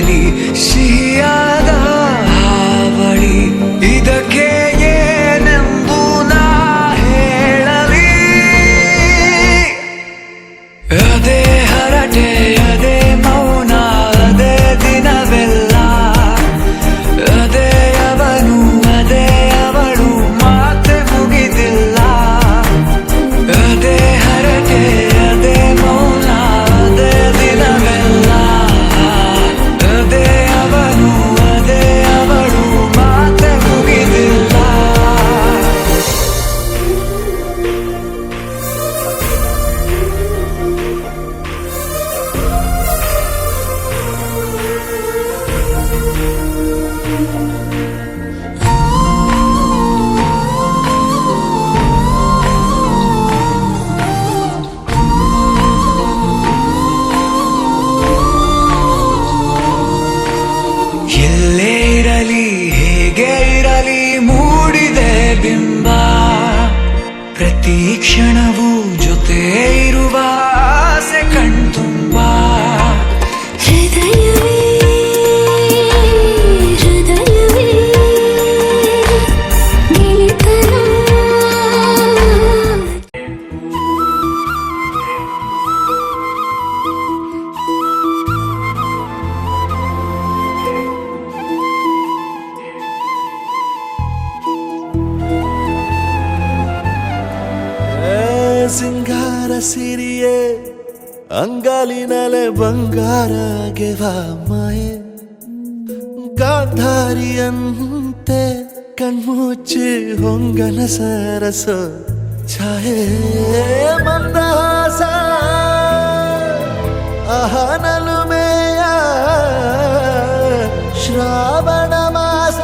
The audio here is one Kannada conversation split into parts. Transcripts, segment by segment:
ಇರಲಿ ಸಿಹಿಯಾದ ಹಾವಳಿ, ಇದಕ್ಕೆ ಏನೆಂದು ನಾ ಹೇಳಲಿ. ಅದೇ ಹರಟೆ ಅದೇ ಮೌನ ಅದೇ ದಿನವೆಲ್ಲ, ಅದೇ ಅವನು ಅದೇ ಅವಳು ಮಾತೆ ಮುಗಿದಿಲ್ಲ. ಅದೇ ಹರಟೆ ಅದೇ ಮೌನ ಅದೇ ದಿನವೆಲ್ಲ, ಅದೇ ಅವನು ಅದೇ ಅವಳು ಮಾತೆ ಮುಗಿದಿಲ್ಲ. ಎಲ್ಲೇ ಇರಲಿ ಹೇಗೆ ಇರಲಿ ಮೂಡಿದೆ ಬಿಂಬ, ಪ್ರತಿ ಕ್ಷಣವೂ ಜೊತೆ ಇರುವ ಆಸೆ ಕಣ್ತುಂಬ. ಹೃದಯವೇ ಹೃದಯವೇ ಗೆಳೆತನ. ಸಿಂಗಾರ ಸಿರಿಯೇ ಅಂಗಾಲಿನಲೆ ಬಂಗಾರ ಗೆವ ಮಾಯೆ, ಗಾಂಧಾರಿಯಂತೆ ಕಣ್ಮುಚ್ಚಿ ಹೊಂಗನ ಸರಸ ಛಾಯೆ. ಮಂದಹಾಸ ಅಹನಲುಮೆಯ ಶ್ರಾವಣ ಮಾಸ,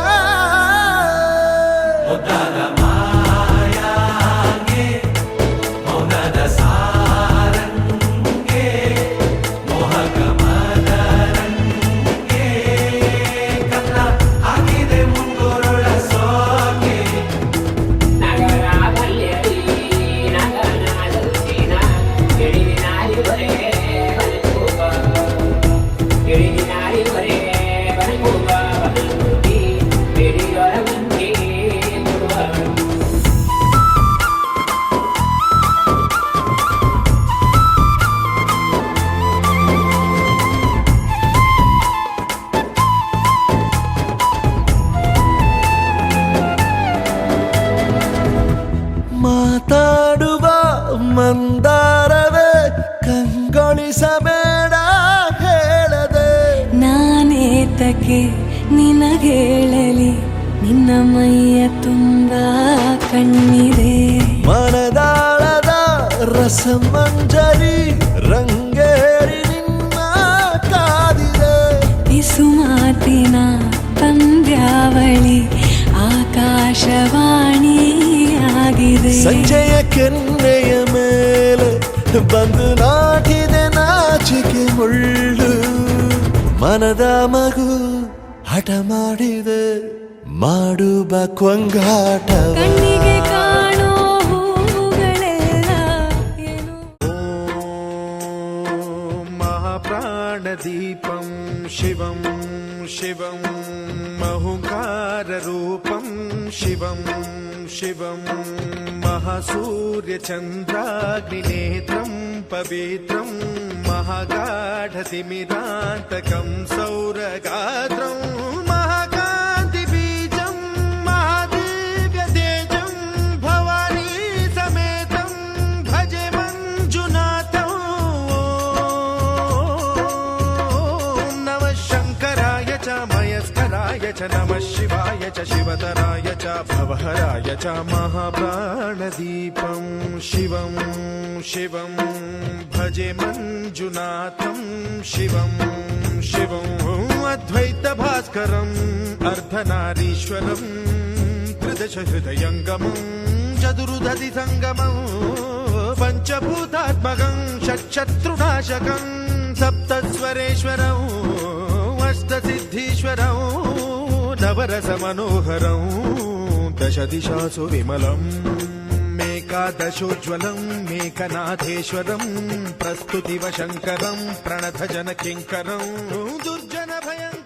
ಮಾತಾಡುವ ಮಂದಾರವೇ ಕಂಗೊಳಿಸಬೇಡ ಹೇಳದೆ. ನಾನೇತಕ್ಕೆ ನಿನಗೇಳಲಿ, ನಿನ್ನ ಮೈಯ ತುಂಬ ಕಣ್ಣಿದೆ. ಮನದಾಳದ ರಸಮಂಜರಿ ರಂಗೇರಿ ನಿನ್ನ ಕಾದಿದೆ. ಪಿಸುಮಾತಿನ ಪಂದ್ಯಾವಳಿ ಆಕಾಶವಾಣಿಯಾಗಿದೆ. ಸಂಜೆಯ ಕೆನ್ನೆಯ ಮೇಲೆ ಬಂದು ನಾಟಿದೆ ನಾಚಿಕೆ ಮುಳ್ಳು, ಮನದ ಮಗು ಹಠ ಮಾಡಿದೆ ಮಾಡುವ ಕೊಂಗಾಟ. ಕಣ್ಣಿಗೆ ಕಾಣೋ ಹೂಗಳೆಲ್ಲ ಏನು ಮಹಾಪ್ರಾಣದೀಪಂ ಶಿವಂ ಶಿವಂ ಮಹುಂಕಾರ ರೂಪಂ ಶಿವಂ ಶಿವಂ महासूर्यचन्द्राग्निनेत्रं पवित्रं महागाढतिमिरान्तकं सौरगात्रं महाकान्तिबीजं महादिव्यतेजं भवानी समेतं भजे मञ्जुनाथं. ॐ नमः शङ्कराय च मयस्कराय च नमः शिवाय च शिवतराय च भवहराय च महाप्राणदीपं शिवं शिवं भजे मञ्जुनाथं शिवं शिवं अद्वैतभास्करम् अर्धनारीश्वरं त्रिदशहृदयङ्गमं चतुर्दधिसङ्गमं पञ्चभूतात्मकं षट्शत्रुनाशकं सप्तस्वरेश्वरं अष्टसिद्धीश्वरं नवरसमनोहरं दशदिशासु विमलम् मेकादशोज्ज्वलं मेकनाथेश्वरं प्रस्तुतिव शङ्करं प्रणतजनकिङ्करं दुर्जनभयं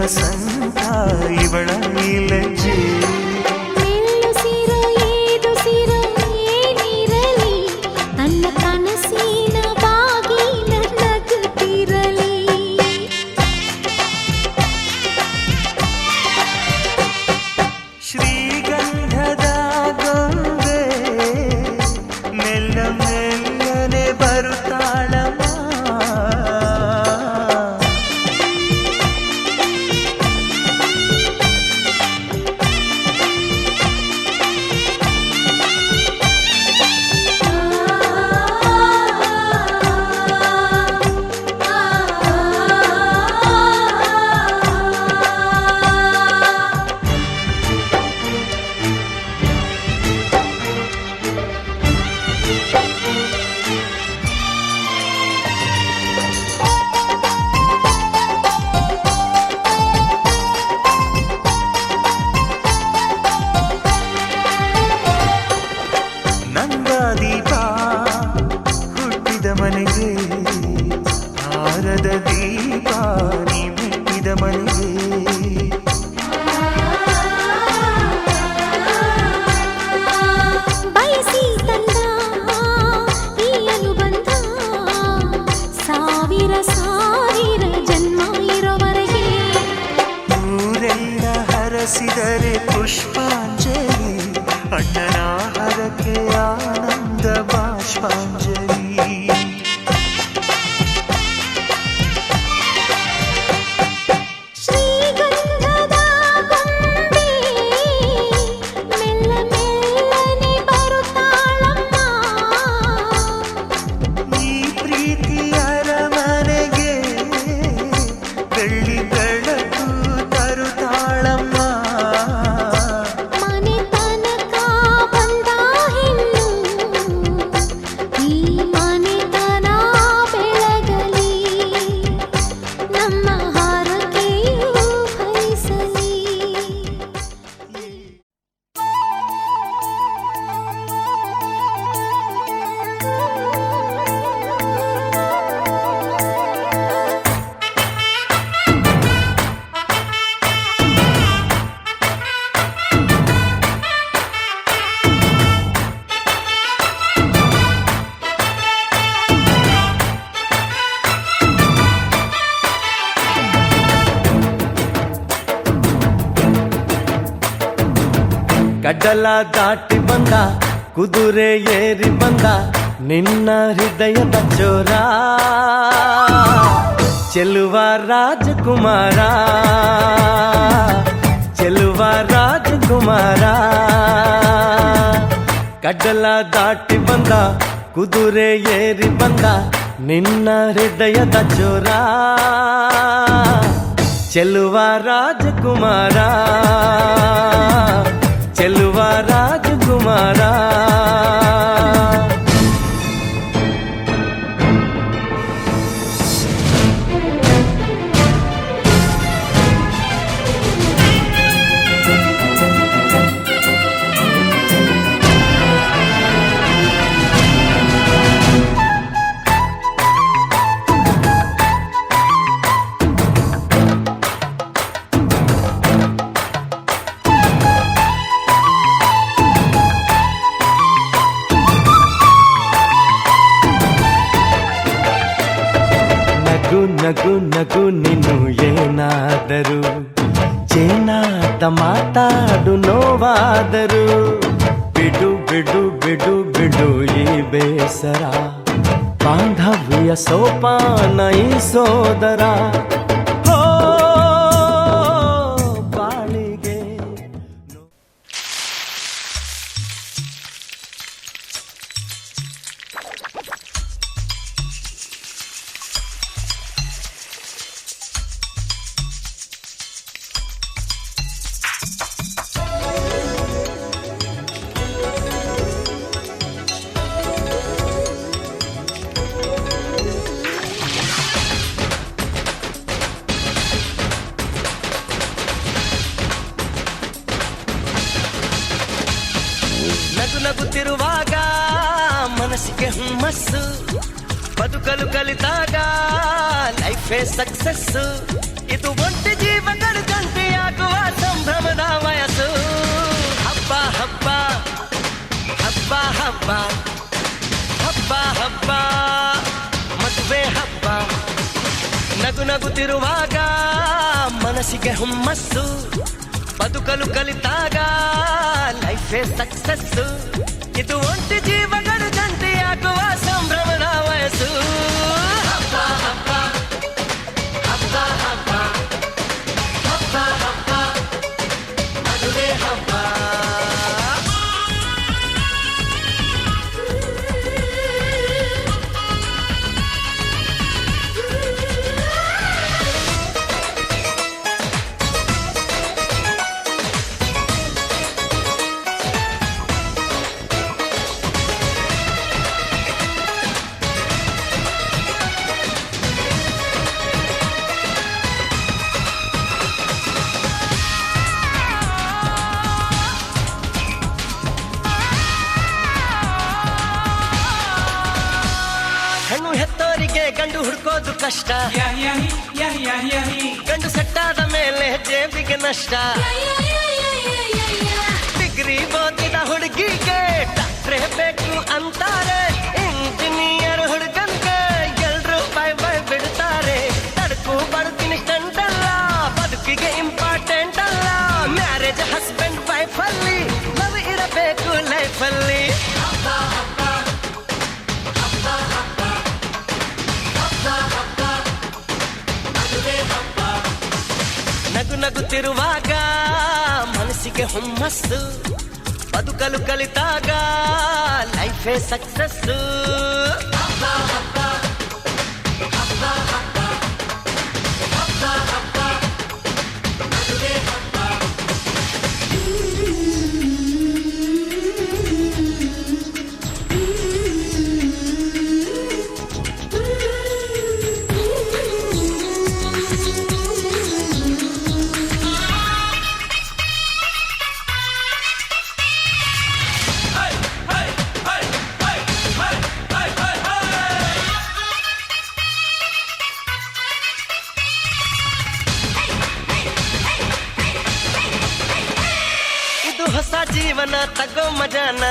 ವಸಂತ ಇವಳ ಈ ಲಜ್ಜೆ. ಮೆಲ್ಲುಸಿರು ಏದುಸಿರು ಏನಿರಲಿ ನನ್ನ ಕನಸಿನ ಬಾಗಿಲ ನಗುತ್ತಿರಲಿ. ಶ್ರೀಗಂಧದ ಗೊಂಬೆ ಮೆಲ್ಲ ಮೆಲ್ಲನೆ ಬರುತ್ತಾಳಮ್ಮ. ನಂದಾದೀಪ ಹುಟ್ಟಿದ ಮನೆಗೆ ಹಾರದ ದೀಪ ನೀ ಮೆಟ್ಟಿದ ಮನೆಗೆ. ಬಯಸಿ ತಂದ ಈ ಅನುಬಂಧ ಸಾವಿರ ಸಾವಿರ ಜನ್ಮ ಇರೋವರೆಗೆ. ಊರೆಲ್ಲ ಹರಸಿದರೆ ಪುಷ್ಪಾಂಜಲಿ ಅಣ್ಣನ ಹರಕೆ ಆನಂದ ಬಾಷ್ಪಾಂಜಲಿ. ಶ್ರೀಗಂಧದ ಗೊಂಬೆ ಮೆಲ್ಲ ಮೆಲ್ಲನೆ ಬರುತ್ತಾಳಮ್ಮ. ಈ ಪ್ರೀತಿ ಅರಮನೆಗೆ ಬೆಳ್ಳಿ ಬೆಳಕು ತರುತ್ತಾಳಮ್ಮ. ಮನೆ ತನಕ ಬಂದ ಹೆಣ್ಣು ಈ ಮನೆತನ ಬೆಳಗಲಿ ನಮ್ಮ ಹಾರಕೆಯು ಫಲಿಸಲಿ. ಕಡಲ ದಾಟಿ ಬಂದ ಕುದುರೆ ಏರಿ ಬಂದ ನಿನ್ನ ಹೃದಯದ ಚೋರ ಚೆಲುವ ರಾಜಕುಮಾರ ಚೆಲುವ ರಾಜಕುಮಾರ. ಕಡಲ ದಾಟಿ ಬಂದ ಕುದುರೆ ಏರಿ ಬಂದ ನಿನ್ನ ಹೃದಯದ ಚೋರ ಚೆಲುವ ರಾಜಕುಮಾರ ಚೆಲುವ ರಾಜಕುಮಾರ. ನಗು ನಗು ನೀನು ಏನಾದರೂ ಚೇನಾದ ಮಾತಾಡು ನೋವಾದರು ಬಿಡು ಬಿಡು ಬಿಡು ಬಿಡು ಈ ಬೇಸರ ಬಾಂಧವ್ಯ ಸೋಪಾನ ಈ ಸೋದರ. ಹೋ ಬಾಳಿಗೆ ನಗುತ್ತಿರುವಾಗ ಮನಸ್ಸಿಗೆ ಹುಮ್ಮಸ್ಸು ಬದುಕಲು ಕಲಿತಾಗ ಲೈಫೇ ಸಕ್ಸಸ್ಸು ಇದು ಒಂಟಿ ಜೀವಗಳು ಜಂಟಿಯಾಗುವ ಸಂಭ್ರಮದ ವಯಸ್ಸು. ಹಬ್ಬ ಹಬ್ಬ ಹಬ್ಬ ಹಬ್ಬ ಹಬ್ಬ ಹಬ್ಬ ಮದುವೆ ಹಬ್ಬ. ನಗು ನಗುತ್ತಿರುವಾಗ ಮನಸ್ಸಿಗೆ ಹುಮ್ಮಸ್ಸು. ಬದುಕಲು ಕಲಿತಾಗ ಲೈಫೇ ಸಕ್ಸಸ್ಸು. ಇದು ಒಂಟಿ ಜೀವಗಳು ಜಂಟಿಯಾಗುವ ಸಂಭ್ರಮದ ವಯಸ್ಸು. ಹಬ್ಬ ಹಬ್ಬ ಹಬ್ಬ ಹಬ್ಬ ಹಬ್ಬ ಹಬ್ಬ ಮದುವೆ ಹಬ್ಬ. ಹೆಣ್ಣು ಹೆತ್ತೋರಿಗೆ ಗಂಡು ಹುಡ್ಕೋದು ಕಷ್ಟ. ಗಂಡು ಸೆಟ್ಟಾದ ಮೇಲೆ ಜೇಬಿಗೆ ನಷ್ಟ. ಡಿಗ್ರಿ ಓದಿದ ಹುಡುಗಿಗೆ ಡಾಕ್ಟ್ರೇ ಬೇಕು ಅಂತಾರೆ. ಇಂಜಿನಿಯರ್ ಹುಡುಗನ್ಗೆ ಎಲ್ರು ಬೈ ಬೈ ಬಿಡ್ತಾರೆ. ತಡಕು ಬದುಕಿನ ಸ್ಟಂಟ್ ಅಲ್ಲ, ಬದುಕಿಗೆ ಇಂಪಾರ್ಟೆಂಟ್ ಅಲ್ಲ. ಮ್ಯಾರೇಜ್ ಹಸ್ಬೆಂಡ್ ವೈಫ್ ಅಲ್ಲಿ ಲವ್ ಇರಬೇಕು ಲೈಫ್ ಅಲ್ಲಿ. ನಗು ನಗುತ್ತಿರುವಾಗ ಮನಸ್ಸಿಗೆ ಹುಮ್ಮಸ್ಸು. ಬದುಕಲು ಕಲಿತಾಗ ಲೈಫೇ ಸಕ್ಸಸ್ಸು. ಹೊಸ ಜೀವನ ತಗೋ ಮಜಾನ.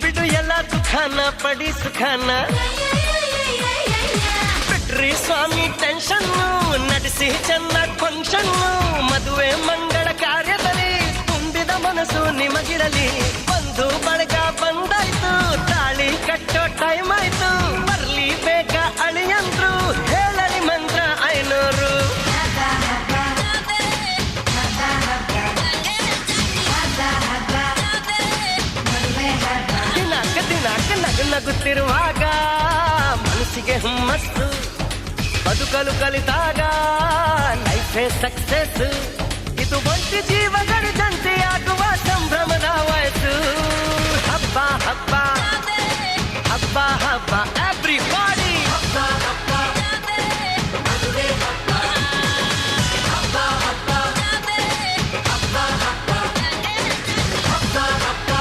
ಬಿಡು ಎಲ್ಲ ದುಃಖಾನ ಪಡಿ ಸುಖಾನ. ಬಿಡ್ರಿ ಸ್ವಾಮಿ ಟೆನ್ಷನ್ನು, ನಡೆಸಿ ಚೆನ್ನಾಗಿ ಫಂಕ್ಷನ್ನು. ಮದುವೆ ಮಂಗಳ ಕಾರ್ಯದಲ್ಲಿ ತುಂಬಿದ ಮನಸ್ಸು ನಿಮಗಿರಲಿ. ಬಂದು ಬಳಗ ಬಂದಾಯ್ತು, ತಾಳಿ ಕಟ್ಟೋ ಟೈಮ್ ಆಯ್ತು. ಬರ್ಲಿ ಬೇಗ ಅಳಿಯಂದ್ರು, ಹೇಳಲಿ ಮಂತ್ರ 500. ನಗು ನಗುತ್ತಿರುವಾಗ ಮನಸ್ಸಿಗೆ ಹುಮ್ಮಸ್ಸು. ಬದುಕಲು ಕಲಿತಾಗ ಲೈಫೇ ಸಕ್ಸಸ್. ಇದು ಒಂಟಿ ಜೀವಗಳು ಜಂಟಿಯಾಗುವ ಸಂಭ್ರಮದ ವಯಸ್ಸು. ಹಬ್ಬ ಹಬ್ಬ ಹಬ್ಬ ಹಬ್ಬ ಎವ್ರಿಬಾಡಿ. ಹಬ್ಬ ಹಬ್ಬ ಮದುವೆ ಹಬ್ಬ. ಹಬ್ಬ ಹಬ್ಬ ಹಬ್ಬ ಹಬ್ಬ ಹಬ್ಬ ಹಬ್ಬ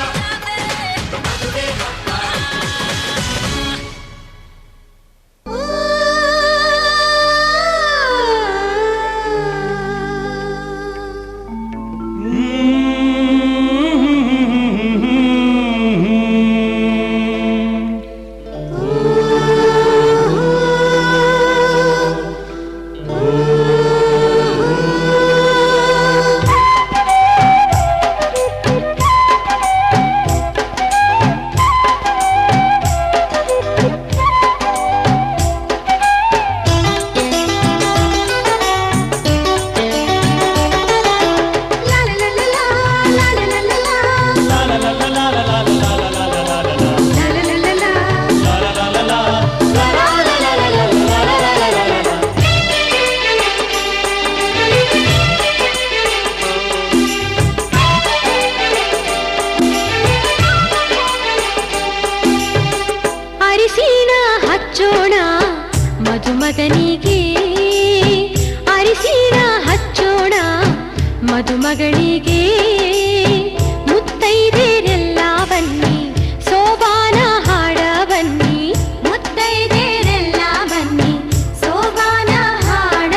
ಮದುವೆ ಹಬ್ಬ. ಮದುಮಗನಿಗೆ ಅರಿಶಿನ ಹಚ್ಚೋಣ, ಮದುಮಗಳಿಗೆ ಮುತ್ತೈದೆರೆಲ್ಲ ಬನ್ನಿ, ಸೋಬಾನ ಹಾಡ ಬನ್ನಿ. ಮುತ್ತೈದೆರೆಲ್ಲ ಬನ್ನಿ, ಸೋಬಾನ ಹಾಡ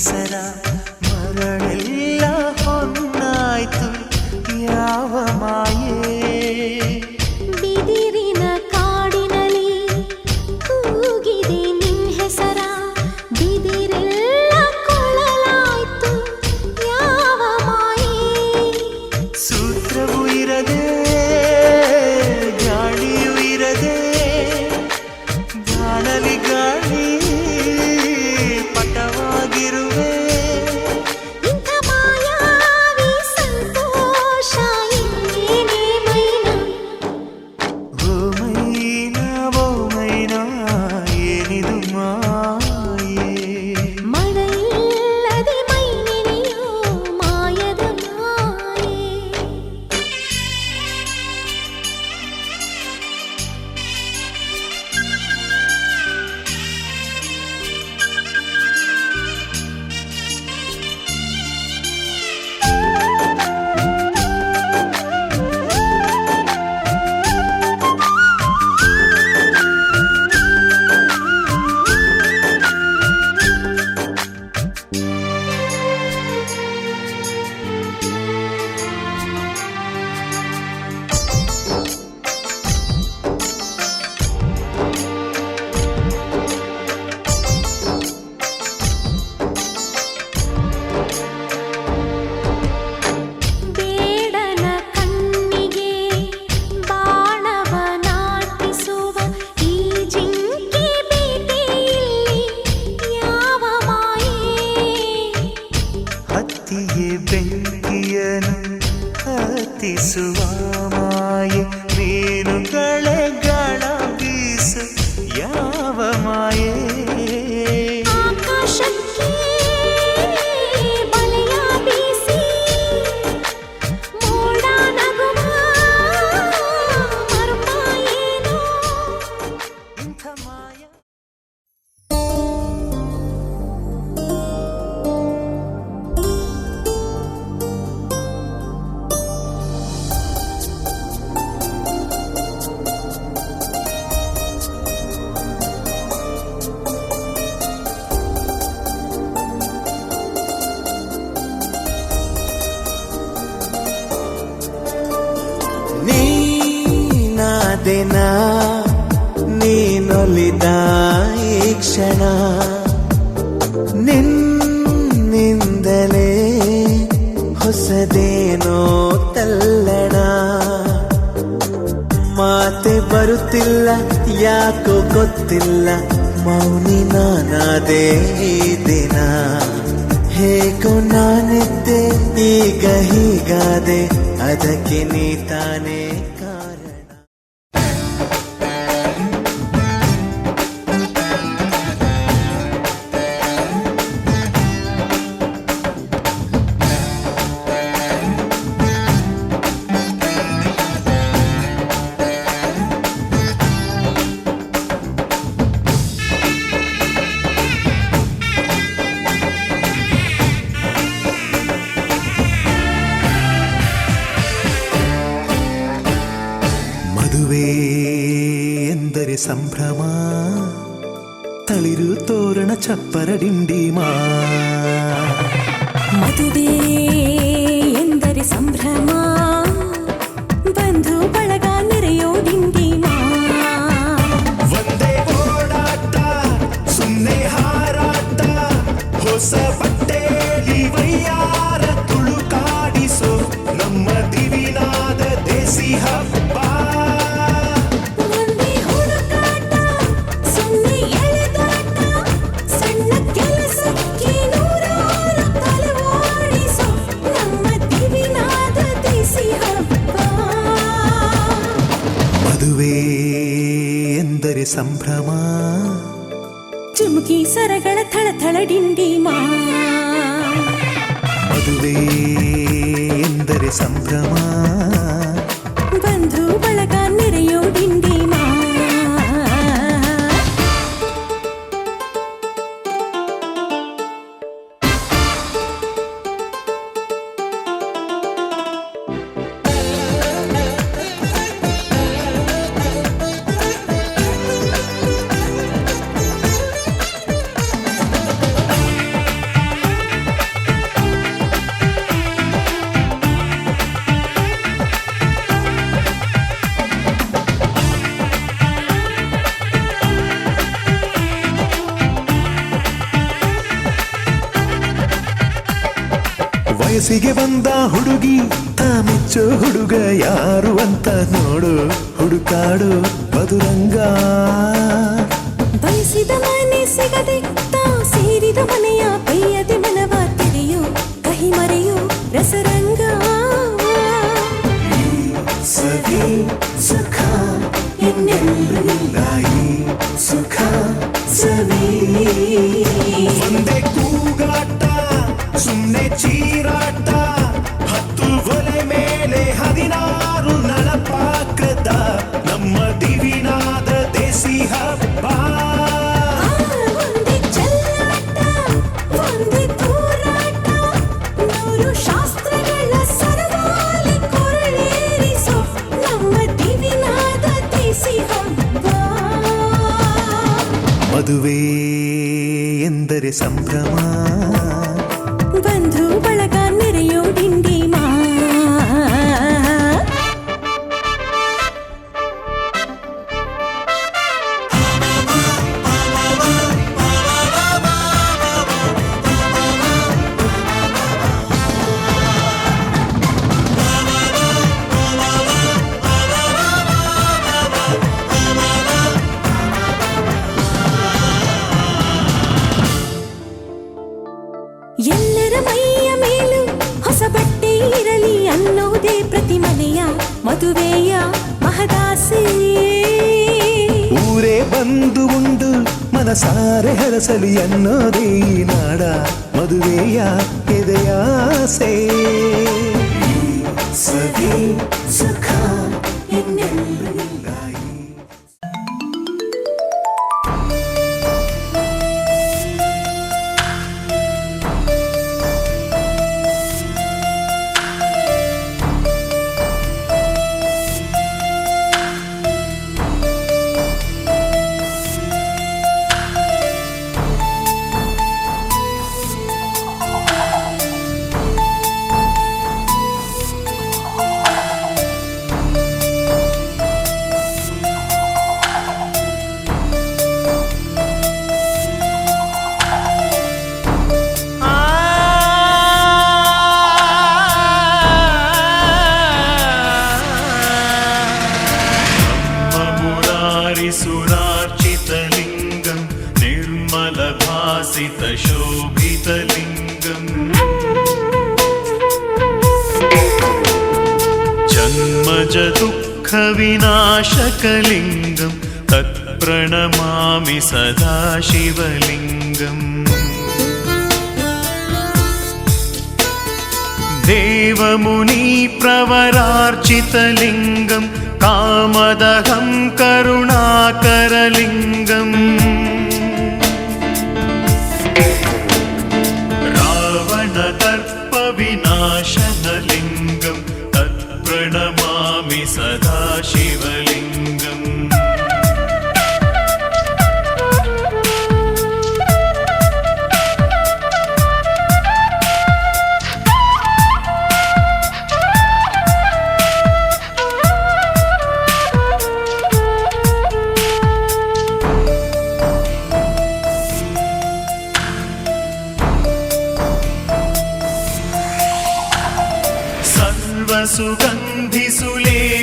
ಹೆಸರ ಮರಳೆಲ್ಲ ಹೊನ್ನಾಯ್ತು ಯಾವ ಮಾಯೇ ಬಿದಿರಿನ ಕಾಡಿನಲ್ಲಿ ಕೂಗಿದೆ ನಿನ್ ಹೆಸರ ಬಿದಿರೆಲ್ಲ ಕೊಳಲಾಯ್ತು ಯಾವ ಮಾಯೇ ಸೂತ್ರವೂ ಇರದೆ ಗಾಳಿಯೂ ಇರದೆ ಗಾಳಲಿ ಗಾಳಿ ಪಟವಾಗಿರುವೆ ಇಂಥ ಮಾಯಾವಿ ಸಂತೋಷ ಇನ್ನೇನೇ ಮೈನಾ ಓ ಮೈನಾ ಏನಿದು ಮಾಯೇ ಮಳೆಯಿಲ್ಲದೆ ಮೈ ನೆನೆಯೋ ಮಾಯದ ಮಾಯೆ ಬೇಡನ ಕಣ್ಣಿಗೆ ಬಾಣವ ನಾಟಿಸುವ ಈ ಜಿಂಕೆ ಬೇಟೆಯಲ್ಲಿ ಯಾವ ಮಾಯೆ ಹತ್ತಿಗೆ ಬೆಂಕಿಯನು ಹತ್ತಿಸುವ ಮಾಯೆ ಮೀನುಗಳೇ ಗಾಳ ಬೀಸು ಯಾವ ಮಾಯೆ ಆಕಾಶಕ್ಕೆ ಬಲೆಯ ಬೀಸಿ ಮೋಡ ನಗುವ ಮರುಪ ಏನೋ ಇಂಥ ಮಾಯ ನೀನಾದೆನ ನೀನೊಲಿದ ಈ ಕ್ಷಣ ನಿನ್ನಿಂದಲೇ ಹೊಸದೇನೋ ತಲ್ಲಣ ಮಾತೆ ಬರುತ್ತಿಲ್ಲ ಯಾಕೋ ಗೊತ್ತಿಲ್ಲ ಮೌನಿ ನಾನಾದೆ ಈ ದಿನ ಹೇಗೋ ನಾನಿದ್ದೆ ಈಗ ಹೀಗಾದೆ ಅದಕ್ಕೆ ನೀ ತಾನೇ ಕಾರಣ ಮದುವೆ ಎಂದರೆ ಸಂಭ್ರಮ ತಳಿರು ತೋರಣ ಚಪ್ಪರ ಡಿಂಡಿಮಾ ಮದುವೆ ಎಂದರೆ ಸಂಭ್ರಮ ಬಂಧು ಬಳಗ ನೆರೆಯೋ ಡಿಂಡಿಮಾ ಒಂದೇ ಓಡಾಟ ಸುಮ್ಮನೆ ಹಾರಾಟ ಹೊಸ ಬಟ್ಟೆಲಿ ವೈಯಾರ ತುಳುಕಾಡಿಸೋ ನಮ್ಮ ದಿವಿನಾದ ದೇಸಿ ಹಬ್ಬ ಒಂದೇ ಹುಡುಕಾಟ ಸುಮ್ಮನೆ ಎಳೆದಾಟ ಸಣ್ಣ ಕೆಲಸಕ್ಕೆ ನೂರಾರು ತಲೆ ಓಡಿಸೋ ನಮ್ಮ ದಿವಿನಾದ ದೇಸಿ ಹಬ್ಬ ಮದುವೆ ಎಂದರೆ ಸಂಭ್ರಮ ಚುಮುಕಿ ಸರಗಳ ಥಳಥಳ ಡಿಂಡಿಮಾ ಮದುವೆ ಎಂದರೆ ಸಂಭ್ರಮ ಬಂಧು ಬಳಗ ನೆರೆಯೋ ಡಿಂಡಿಮಾ ವಯಸ್ಸಿಗೆ ಬಂದ ಹುಡುಗಿ ಮೆಚ್ಚೋ ಹುಡುಗ ಯಾರು ಅಂತ ನೋಡು ಹುಡುಕಾಡು ಮಧುರಂಗ. ಬಯಸಿದ ಮನೆ ಸಿಗದೆ ತಾ ಸೇರಿದ ಮನೆಯ ಬೈಯದೆ ಮನವ ತೆರೆಯೋ ಕಹಿ ಮರೆಯೋ ರಸರಂಗ. ಸವಿ ಸುಖ ಇನ್ನೆಲ್ಲೂ ಇಲ್ಲ ಈ ಸುಖ ಸವಿ. ಒಂದೇ ಕೂಗಾಟ ಸುಮ್ಮನೆ ಚೀರಾಟ, 10 ಒಲೆ ಮೇಲೆ 16 ನಳಪಾಕದ ನಮ್ಮ ದಿವಿನಾದ ದೇಸಿ ಹಬ್ಬ. ಒಂದೇ ಚೆಲ್ಲಾಟ ಒಂದೇ ತೂರಾಟ, 100 ಶಾಸ್ತ್ರಗಳ ಸರದಾಲಿ ಕೊರಳೇರಿಸೋ ನಮ್ಮ ದಿವಿನಾದ ದೇಸಿ ಹಬ್ಬ. ಮದುವೆ ಎಂದರೆ ಸಂಭ್ರಮ, ಬಂಧು ಬಳಗ ನೆರೆಯೋ ಡಿಂಡಿಮ. ಎಲ್ಲರ ಮೈಯ ಮೇಲೂ ಹೊಸ ಬಟ್ಟೆ ಇರಲಿ ಅನ್ನೋದೇ ಪ್ರತಿ ಮನೆಯ ಮದುವೆಯ ಮಹದಾಸೆ. ಊರೇ ಬಂದು ಉಂಡು ಮನಸಾರೆ ಹರಸಲಿ ಅನ್ನೋದೇ ಈ ನಾಡ ಮದುವೆಯ ಎದೆಯಾಸೆ. ಸವಿ ಸುಖ ಇನ್ನೆಲ್ಲೂ ಇಲ್ಲ ಈ सुरार्चितलिङ्गं निर्मलभासितशोभितलिङ्गम् जन्मजदुःखविनाशकलिङ्गं तत्प्रणमामि सदा शिवलिङ्गम् देवमुनिप्रवरार्चितलिङ्गं कामदहं करुणाकरलिङ्गम् रावणदर्पविनाशनलिङ्गं तत्प्रणमामि सदा शिवलिङ्गम्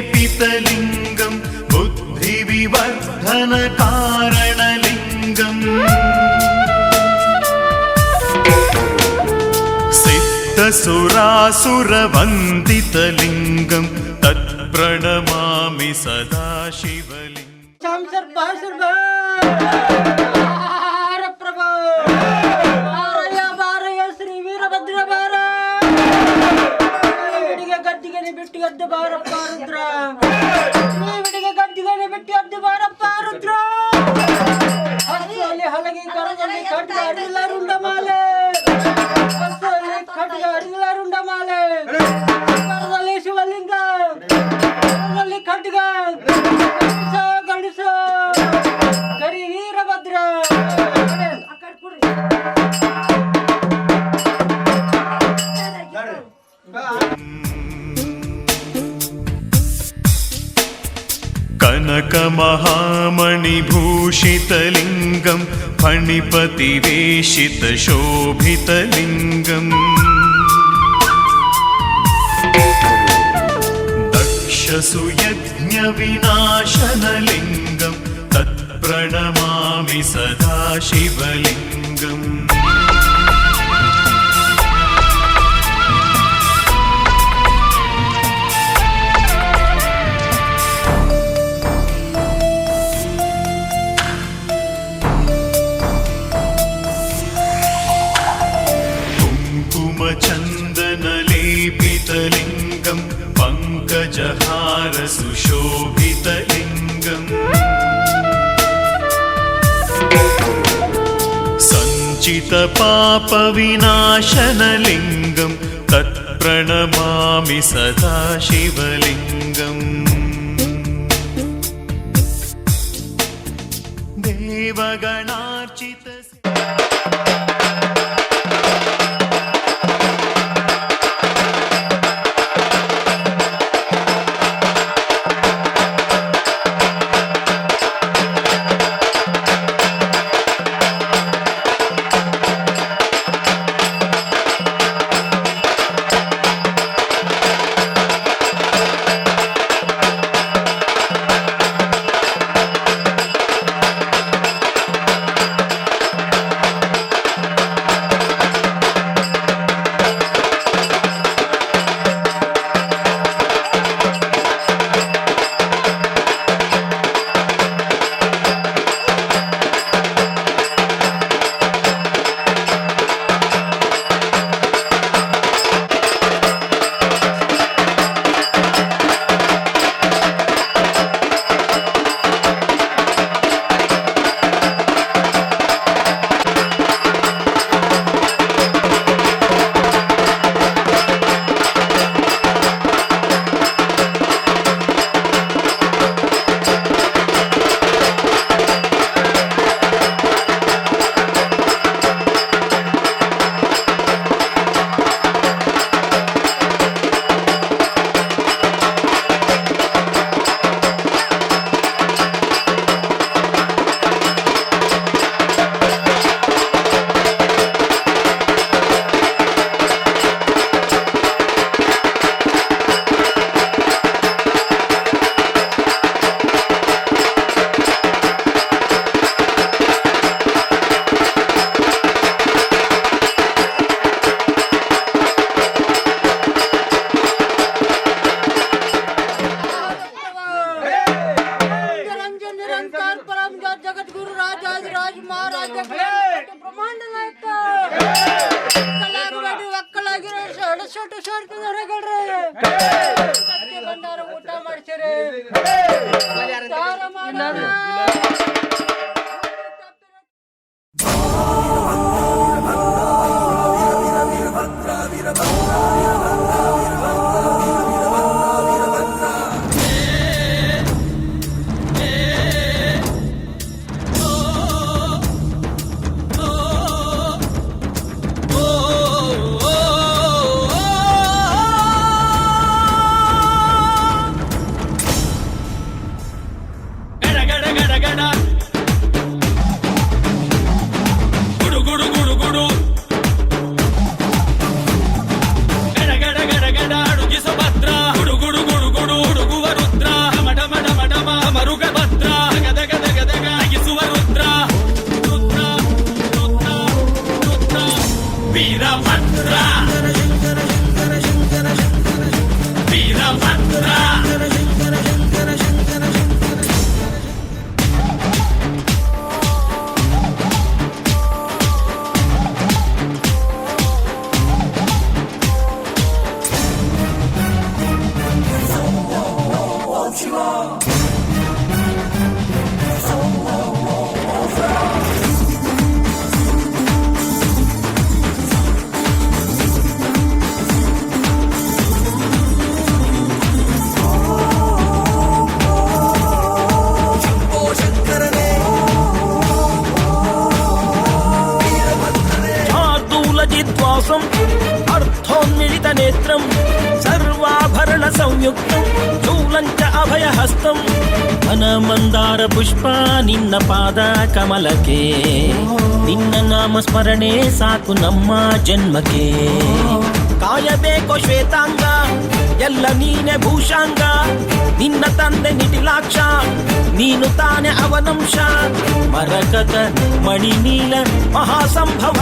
सर्वसुगन्धिसुलेपितलिङ्गं बुद्धिविवर्धनकारणलिङ्गम् सिद्धसुरासुरवन्दितलिङ्गं तत्प्रणमामि सदा शिवलिङ्गम् ಬಿಟ್ಟು ಬಾರಪ್ಪ ರುದ್ರ, ಗದ್ದಿಗನೆ ಬಿಟ್ಟು ಬಾರಪ್ಪ ರುದ್ರ. ಹಸುವಲ್ಲಿ ಹಲಗಿ ಕರದಲ್ಲಿ ಖಡ್ಗ ಅರಿಲ್ಲ ರುಂಡಮಾಲೆ, ಹಸುವಲ್ಲಿ ಖಡ್ಗ ಅರಿಲ್ಲ ರುಂಡಮಾಲೆ. ಕರದಲ್ಲಿ ಶಿವಲಿಂಗ, ಕರದಲ್ಲಿ ಖಡ್ಗ, ಗಂಡಸ ಕರಿ ವೀರಭದ್ರ. कनकमहामणिभूषितलिङ्गं फणिपतिवेशितशोभितलिङ्गम् दशसु यज्ञविनाशनलिङ्गं तत्प्रणमामि सदा शिवलिङ्गम् कुङ्कुमचन्दनलेपितलिङ्गं पङ्कजहार सुशोभितलिङ्गम् सञ्चितपापविनाशनलिङ्गं तत्प्रणमामि सदा शिवलिङ्गम् देवगणार्चित जगद्गुरु राजाधिराज महाराज ब्रह्मांड नायक ಒಕ್ಕಲಾಗಿರೋ ಸೊಟ್ಟು ಸೋರ್ತು ಹೊರಗಳ್ರಿ ಸತ್ಯ ಭಂಡಾರ ಊಟ ಮಾಡ್ಸಿರಿ ದಾರ ಮಾಡೋಣ अर्थोन्मिलित नेत्रं सर्वाभरण संयुक्तं चूलञ्च अभयहस्तं घनमन्दार पुष्पा निन्न पाद कमलके निन्न नाम स्मरणे साकु नम्म जन्मके ಕಾಯಬೇಕೋ ಶ್ವೇತಾಂಗ, ಎಲ್ಲ ನೀನೆ ಭೂಷಾಂಗ. ನಿನ್ನ ತಂದೆ ನಿಟಿಲಾಕ್ಷ, ನೀನು ತಾನೆ ಅವನಂಶ. ಮರಕತ ಮಣಿನೀಲ ಮಹಾಸಂಭವ.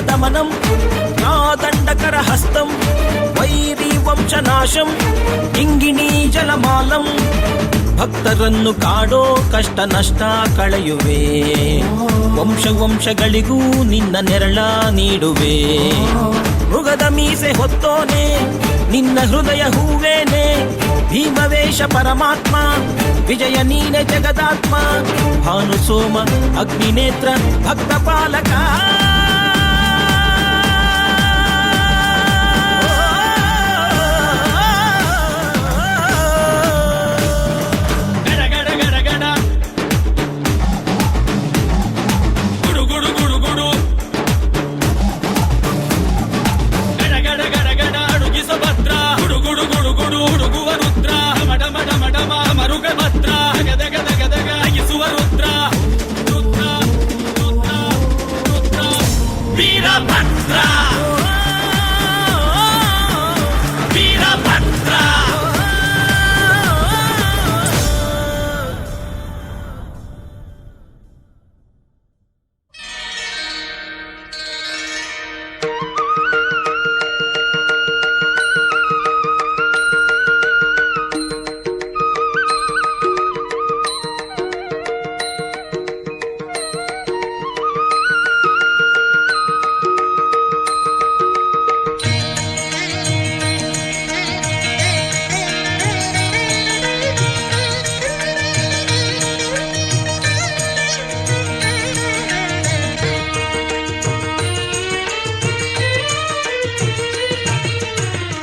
దమనం నా దండకర హస్తం, వైరీ వంశనాశం ಇಂಗಿಣಿ ಜಲಮಾಲಂ. ಭಕ್ತರನ್ನು ಕಾಡೋ ಕಷ್ಟ ನಷ್ಟ ಕಳೆಯುವೆ, ವಂಶ ವಂಶಗಳಿಗೂ ನಿನ್ನ ನೆರಳ ನೀಡುವೆ. ಮೃಗದ ಮೀಸೆ ಹೊತ್ತೋನೆ ನಿನ್ನ ಹೃದಯ ಹೂವೇನೆ, ಭೀಮವೇಶ ಪರಮಾತ್ಮ ವಿಜಯ ನೀನೆ ಜಗದಾತ್ಮ. ಭಾನು ಸೋಮ ಅಗ್ನಿನೇತ್ರ ಭಕ್ತ ಪಾಲಕ.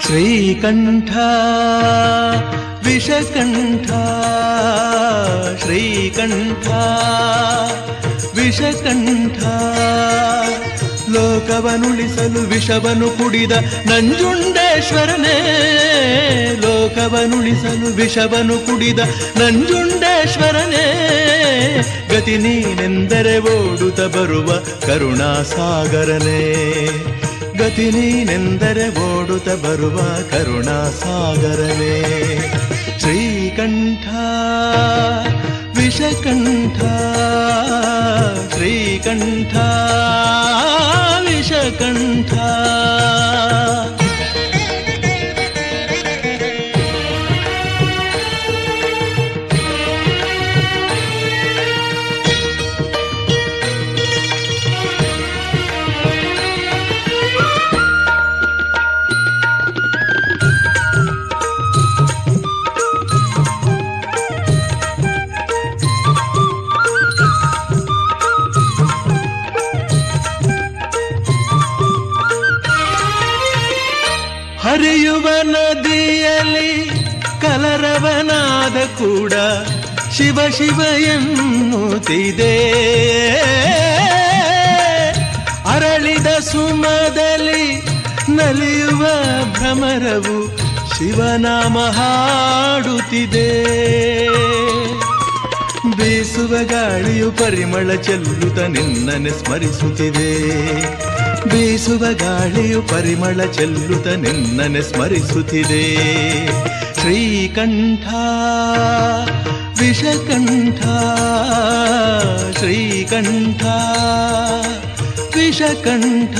ಶ್ರೀಕಂಠ ವಿಷಕಂಠ, ಶ್ರೀಕಂಠ ವಿಷಕಂಠ. ಲೋಕವನುಳಿಸಲು ವಿಷವನು ಕುಡಿದ ನಂಜುಂಡೇಶ್ವರನೇ, ಲೋಕವನುಳಿಸಲು ವಿಷವನು ಕುಡಿದ ನಂಜುಂಡೇಶ್ವರನೇ. ಗತಿ ನೀನೆಂದರೆ ಓಡುತ್ತ ಬರುವ ಕರುಣಾಸಾಗರನೇ, ಗತಿ ನೀನೆಂದರೆ ಓಡುತ್ತ ಬರುವ ಕರುಣಾಸಾಗರನೇ. ಶ್ರೀಕಂಠ ವಿಷಕಂಠ, ಶ್ರೀಕಂಠ ವಿಷಕಂಠ. ಹರಿಯುವ ನದಿಯಲ್ಲಿ ಕಲರವನಾದ ಕೂಡ ಶಿವ ಶಿವ ಎನ್ನುತ್ತಿದೆ. ಅರಳಿದ ಸುಮದಲ್ಲಿ ನಲಿಯುವ ಭ್ರಮರವು ಶಿವನಾಮ ಹಾಡುತ್ತಿದೆ. ಬೀಸುವ ಗಾಳಿಯು ಪರಿಮಳ ಚೆಲ್ಲುತ್ತ ನಿನ್ನನೆ ಸ್ಮರಿಸುತ್ತಿದೆ. ಬೀಸುವ ಗಾಳಿಯು ಪರಿಮಳ ಚೆಲ್ಲುತ್ತ ನಿನ್ನನೆ ಸ್ಮರಿಸುತ್ತಿದೆ. ಶ್ರೀಕಂಠ ವಿಷಕಂಠ, ಶ್ರೀಕಂಠ ವಿಷಕಂಠ.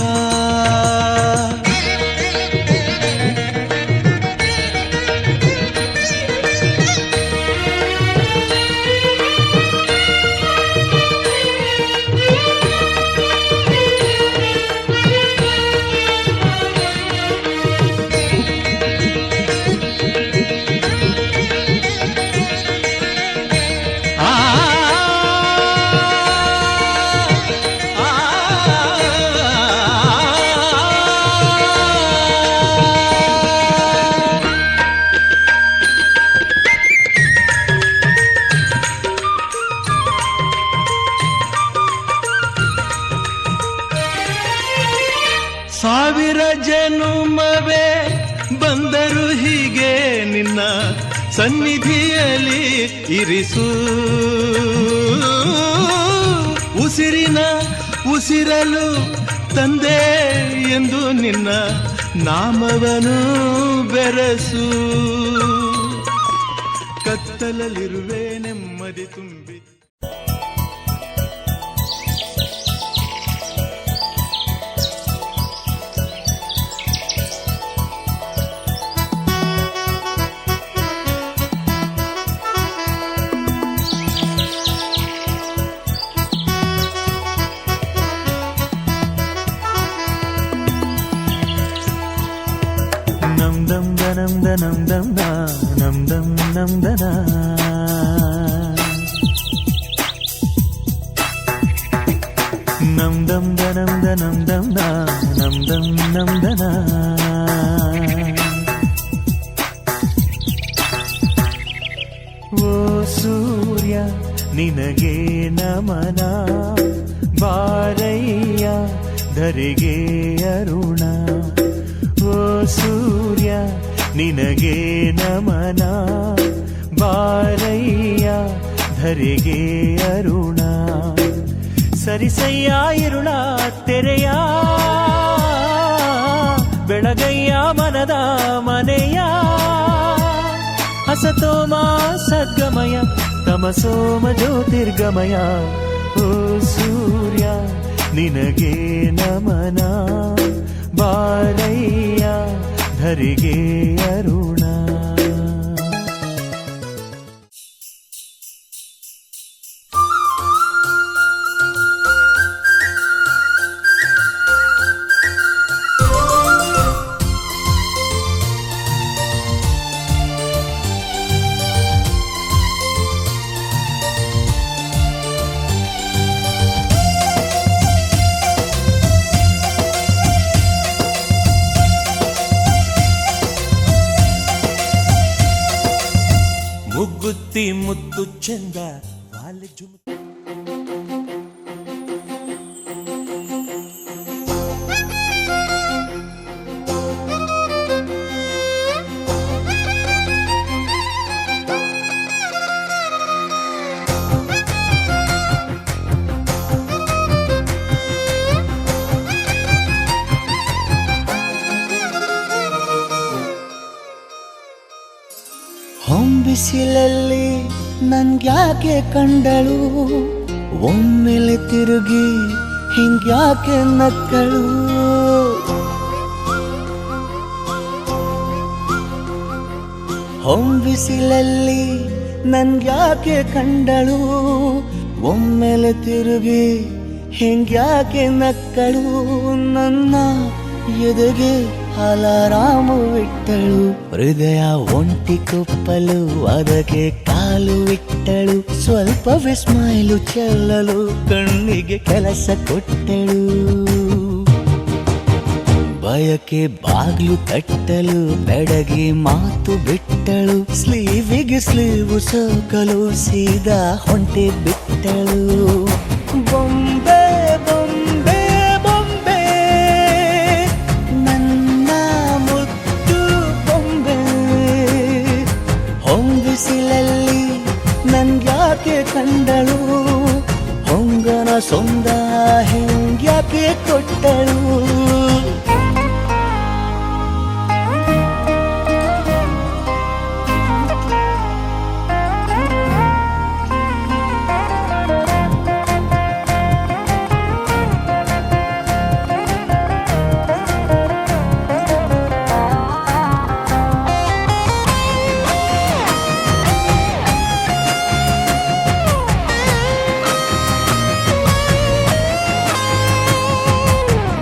ಸಾವಿರ ಜನುಮವೇ ಬಂದರು ಹೀಗೆ ನಿನ್ನ ಸನ್ನಿಧಿಯಲ್ಲಿ ಇರಿಸು. ಉಸಿರಿನ ಉಸಿರಲು ತಂದೆ ಎಂದು ನಿನ್ನ ನಾಮವನು ಬೆರಸು. ಕತ್ತಲಲ್ಲಿರುವೆ ನೆಮ್ಮದಿ ತುಂಬಿ. ನಮ್ ದಮ್ ದನಂ ದನಂ ದಮ್ ದಾ ನಮ್ ದಮ್ ನಮ್ ದನ ನಮ್ ದಮ್ ದನಂ ದನಂ ದಮ್ ದಾ ನಮ್ ದಮ್ ನಮ್ ದನ. ಓ ಸೂರ್ಯ ನಿನಗೆ ನಮನ, ಬಾರಯ್ಯ ಧರೆಗೆ ಅರುಣ. ಓ ಸೂರ್ಯ ನಿನಗೆ ನಮನ, ಬಾರಯ್ಯ ಧರೆಗೆ ಅರುಣ. ಸರಿಸಯ್ಯ ಇರುಳ ತೆರೆಯ, ಬೆಳಗಯ್ಯ ಮನದ ಮನೆಯ. ಹಸತೋಮ ಸದ್ಗಮಯ, ತಮಸೋಮ ಜ್ಯೋತಿರ್ಗಮಯ. ಓ ಸೂರ್ಯ ನಿನಗೆ ನಮನ, ಬಾರಯ್ಯ ಧರೆಗೆ ಅರುಣ. ಮುಗ್ಗುತ್ತಿ ಮುತ್ತು ಚಂದ ವಾಲೆ ಜುಮ್. ಹೊಂಬಿಸಿಲಲ್ಲಿ ನನ್ಗ್ಯಾಕೆ ಕಂಡಳು, ಒಮ್ಮೆಲೆ ತಿರುಗಿ ಹಿಂಗ್ಯಾಕೆ ನಕ್ಕಳು. ಹೊಂಬಿಸಿಲಲ್ಲಿ ನನ್ಗ್ಯಾಕೆ ಕಂಡಳು, ಒಮ್ಮೆಲೆ ತಿರುಗಿ ಹಿಂಗ್ಯಾಕೆ ನಕ್ಕಳು. ನನ್ನ ಎದೆಗೆ ಅಲಾರಾಮು ಇಟ್ಟಳು, ಹೃದಯ ಒಂಟಿ ಕುಪ್ಪಲು ಅದಕ್ಕೆ ಕಾಲು ಇಟ್ಟಳು. ಸ್ವಲ್ಪ ಸ್ಮೈಲು ಚೆಲ್ಲಲು ಕಣ್ಣಿಗೆ ಕೆಲಸ ಕೊಟ್ಟಳು. ಬಯಕೆ ಬಾಗ್ಲು ತಟ್ಟಲು ಬೆಡಗಿ ಮಾತು ಬಿಟ್ಟಳು. ಸ್ಲೀವಿಗೆ ಸ್ಲೀವು ಸೋಕಲು ಸೀದಾ ಹೊಂಟೆ ಬಿಟ್ಟಳು. ಬೊಂಬೆ ಬೊಂಬೆ ಬೊಂಬೆ ನನ್ನ ಮುದ್ದು ಬೊಂಬೆ. ಹೊಂಬಿಸಿಲಲ್ಲಿ ನನ್ಗ್ಯಾಕೆ ಕಂಡಳು, ಹೊಂಗನ ಸೊಂದ ಹೆಂಗ್ಯಾಕೆ ಕೊಟ್ಟಳು.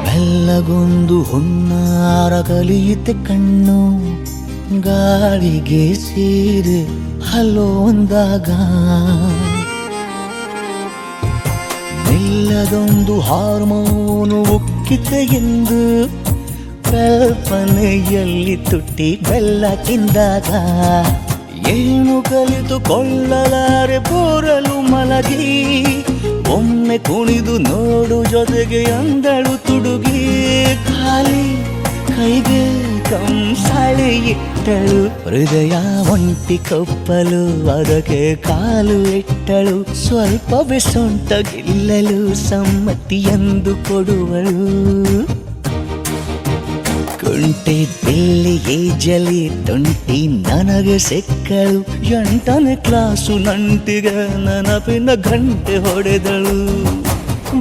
ಬೆಲ್ಲಗೊಂದು ಹೊನ್ನಾರ ಕಲಿಯುತ್ತೆ ಕಣ್ಣು, ಗಾಳಿಗೆ ಸೀರೆ ಹಲೋ ಅಂದಾಗ. ಬೆಲ್ಲದೊಂದು ಹಾರ್ಮೋನು ಉಕ್ಕಿತೆ ಎಂದು ಕಲ್ಪನೆಯಲ್ಲಿ ತುಟ್ಟಿ ಬೆಲ್ಲ ತಿಂದಾಗ. ಏನು ಕಲಿತುಕೊಳ್ಳಲಾರೆ ಬೋರಲು ಮಲಗಿ ಒಮ್ಮೆ ಕುಣಿದು ನೋಡು ಜೊತೆಗೆ ಅಂದಳು ತುಡುಗಿ ಖಾಲಿ ಕೈಗೆ ಕಂಸಾಳೆ ಇಟ್ಟಳು ಹೃದಯ ಒಂಟಿ ಕಪ್ಪಲು ಅದಕ್ಕೆ ಕಾಲು ಇಟ್ಟಳು ಸ್ವಲ್ಪವೇ ಸೊಂಟ ಗಿಲ್ಲಲು ಸಮ್ಮತಿಯೆಂದು ಕೊಡುವಳು ಕುಂಟೆ ಬಿಲ್ಲಿಗೆ ಜಲಿ ತುಂಟಿ ನನಗೆ ಸಿಕ್ಕಳು 8ನೇ ಕ್ಲಾಸು ನಂಟಿಗೆ ನೆನಪಿನ ಗಂಟೆ ಹೊಡೆದಳು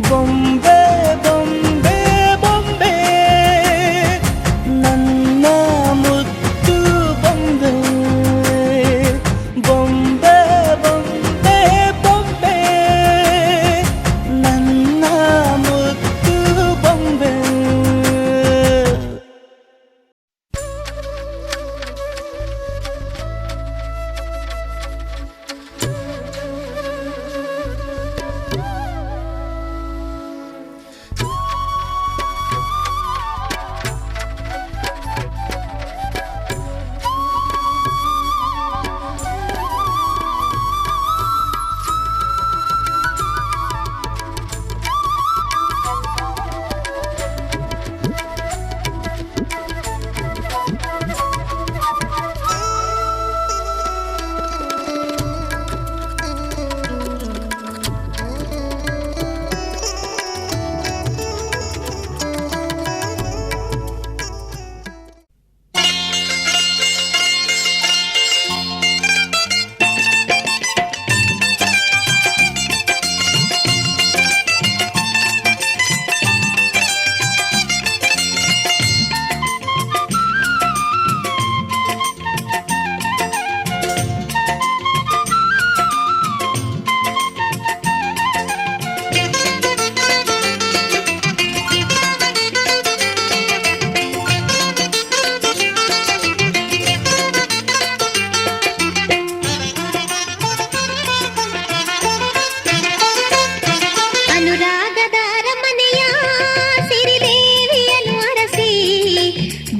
ಬೊಂಬೆ ಬೊಂಬೆ ಬೊಂಬೆ ನನ್ನ ಮುತ್ತು ಬೊಂಬೆ ಬೊಂಬೆ ಬೊಂಬೆ ಬೊಂಬೆ ನನ್ನ ಮುತ್ತು ಬೊಂಬೆ.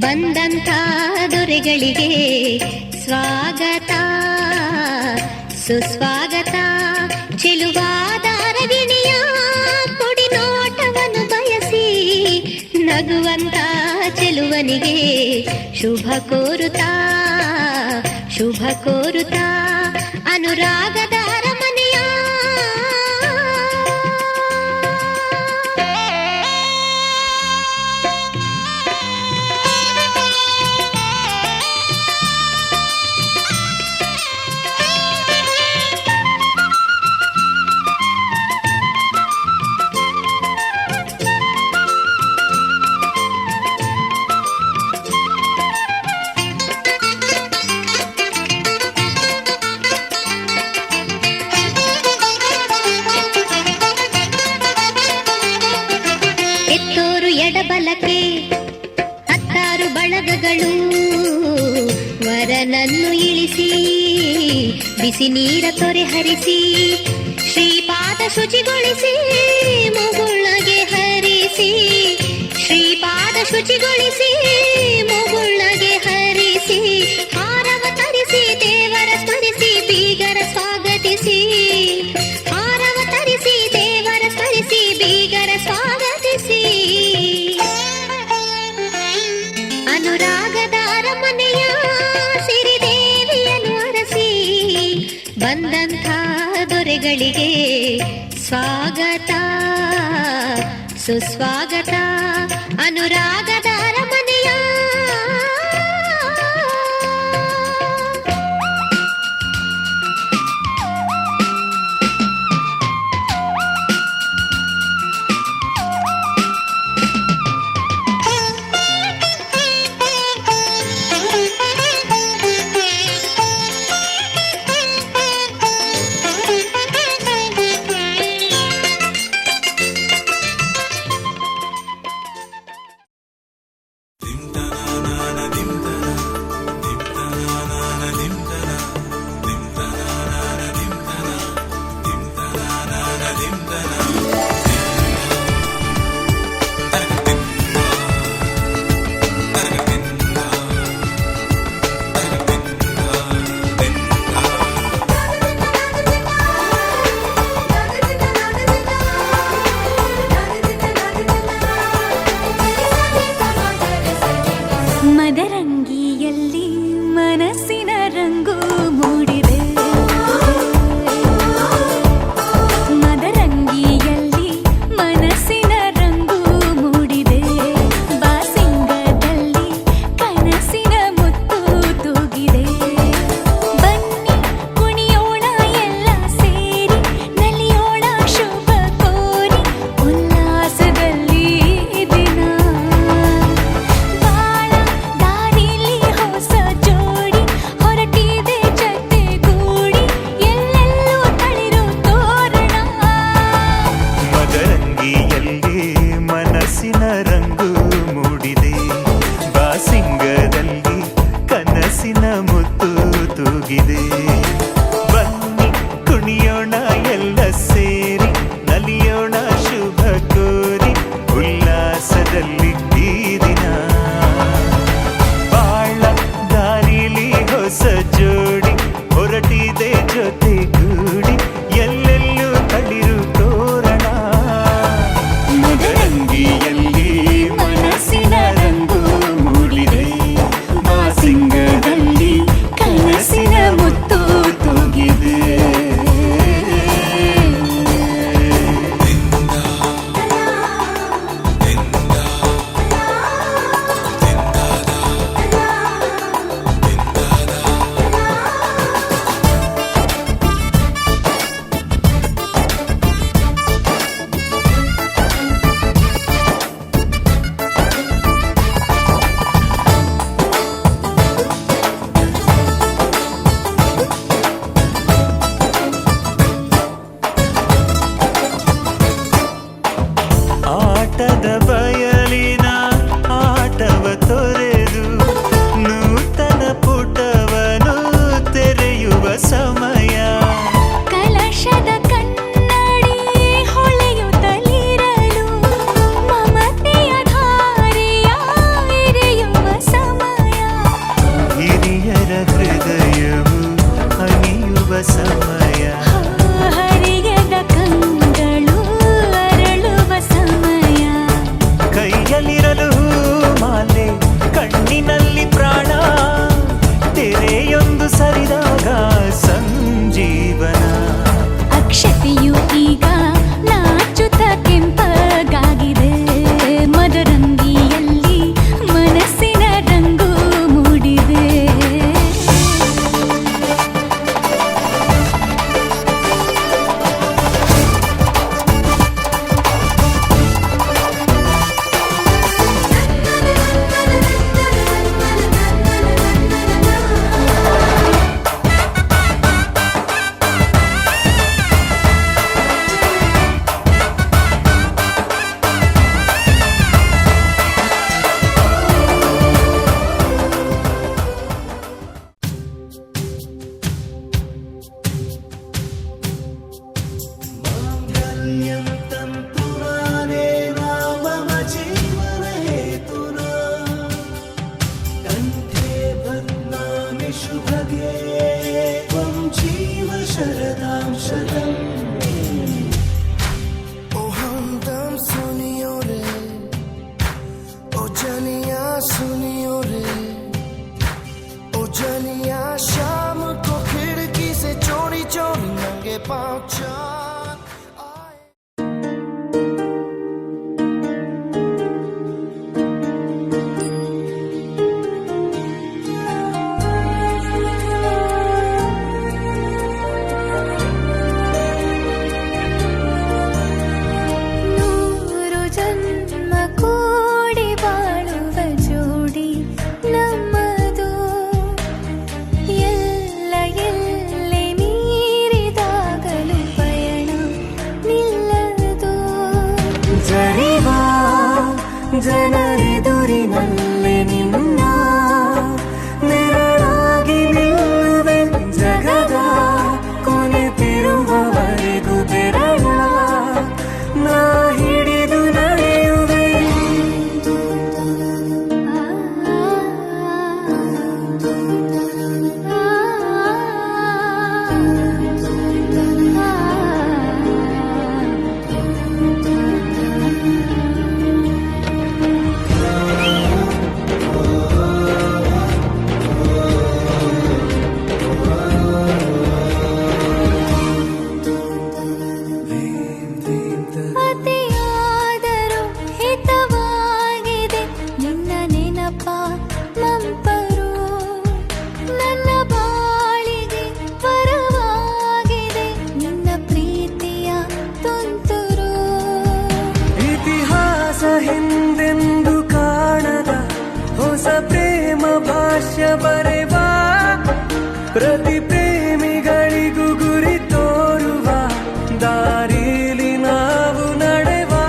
ಬಂದಂಥ ದೊರೆಗಳಿಗೆ ಸ್ವಾಗತ ಸುಸ್ವಾಗತ ಚೆಲುವಾದ ರಗಿಣಿಯ ಕೊಡಿ ನೋಟವನ್ನು ಬಯಸಿ ನಗುವಂತ ಚೆಲುವನಿಗೆ ಶುಭ ಕೋರುತ್ತಾ ಅನುರಾಗದ ಅರಮನೆಯ ಎಡಬಲಕ್ಕೆ 16 ಬಳಗಗಳು ವರನನ್ನು ಇಳಿಸಿ ಬಿಸಿ ನೀರ ತೊರೆ ಹರಿಸಿ ಶ್ರೀಪಾದ ಶುಚಿಗೊಳಿಸಿ ಮುಗುಳ್ನಗೆ ಹರಿಸಿ ಶ್ರೀಪಾದ ಶುಚಿಗೊಳಿಸಿ ಮುಗುಳ್ನಗೆ ಹರಿಸಿ ಹಾರವ ತರಿಸಿ ದೇವರ ಸ್ಮರಿಸಿ ಬೀಗರ ಸ್ವಾಗತಿಸಿ ಹಾರವ ತರಿಸಿ ದೇವರ ಸ್ಮರಿಸಿ ಬೀಗರ ಸ್ವಾಗತಿಸಿ ಅನುರಾಗದ ಅರಮನೆಯ ಸಿರಿದೇವಿಯನ್ನು ಅರಸಿ ಬಂದಂಥ ದೊರೆಗಳಿಗೆ ಸ್ವಾಗತ ಸುಸ್ವಾಗತ ಅನುರಾಗದ ಮನಸ್ಸಿನ ರಂಗು ಮೂಡಿದೆ ಬಾಸಿಂಗದಲ್ಲಿ ಕನಸಿನ ಮುತ್ತು ತೂಗಿದೆ ಬನ್ನಿ ಕುಣಿಯೋಣ ಎಲ್ಲ ಸೇರಿ ನಲಿಯೋಣ ಶುಭ ಕೋರಿ ಉಲ್ಲಾಸದಲ್ಲಿ ಈ ದಿನ ಬಾಳ ದಾರಿಲಿ ಹೊಸ ಜೋಡಿ ಹೊರಟಿದೆ ಜೊತೆಗೂಡಿ ಎಲ್ಲೆಲ್ಲೂ ತಳಿರು ತೋರಣ ಮದರಂಗಿಯಲ್ಲಿ ಮನಸ್ಸಿನ ರಂಗು ಮೂಡಿದೆ ಬಾಸಿಂಗದಲ್ಲಿ ಕನಸಿನ ಮುತ್ತು ತೂಗಿದೆ ಆಟದ ಬಯಲಿನ ಆಟವ ತೊರೆದು ನೂತನ ಪುಟವನು ತೆರೆಯುವ ಸಮಯ ಕಲಶದ ಕನ್ನಡಿ ಹೊಳೆಯುತ್ತಲಿರಲು ಮಮತೆಯ ಧಾರೆಯ ಎರೆಯುವ ಸಮಯ ಹಿರಿಯರ ಹೃದಯವು ಹನಿಯುವ ಸಮಯ ಹರಿಯದ ಕಂಗಳು ಅರಳುವ ಸಮಯ ಕೈಯಲ್ಲಿರಲು ಮಾಲೆ ಕಣ್ಣಿನಲ್ಲಿ ಪ್ರಾಣ ತೆರೆಯೊಂದು ಸರಿದಾಗ ಸಂಜೀವನ ಅಕ್ಷತೆಯು ಈಗ ನಾಚುತ್ತ ಕೆಂಪಗಾಗಿದೆ ಮದರಂಗಿಯಲ್ಲಿ ಮನಸ್ಸಿನ ರಂಗು ಮೂಡಿದೆ ओ हमदम सुनियो रे ओ जनिया सुनियो रे ओ जनिया शाम को खिड़की से चोरी चोरी नंगे पाँव चार आए ನೂರು ಜನ್ಮ ಕೂಡಿ ಬಾಳುವ ಜೋಡಿ ನಮ್ಮದು ಎಲ್ಲ ಎಲ್ಲೆ ಮೀರಿದಾಗಲೂ ಪಯಣ ನಿಲ್ಲದು ಜರಿವಾ ಜನರೆದುರಿನಲ್ಲಿ ನಿನ್ನ ನೆರಳಾಗಿ ನಿಲ್ಲುವೆ ಜಗದ ಕೊನೆ ತಿರುವವರೆಗೂ ಬೆರಳ ನಾ ಹಿಡಿದು ನಡೆಯುವೆ ಅತಿಯಾದರೂ ಹಿತವಾಗಿದೆ ನಿನ್ನ ನೆನಪ ಮಂಪರು ನನ್ನ ಬಾಳಿಗೆ ಪರವಾಗಿದೆ ನಿನ್ನ ಪ್ರೀತಿಯ ತುಂತುರು ಇತಿಹಾಸ ಹಿಂದೆಂದು ಕಾಣದ ಹೊಸ ಪ್ರೇಮ ಭಾಷ್ಯ ಬರೆವಾ ಪ್ರತಿ ಪ್ರೇಮಿಗಳಿಗೂ ಗುರಿ ತೋರುವ ದಾರಿಲಿ ನಾವು ನಡೆವಾ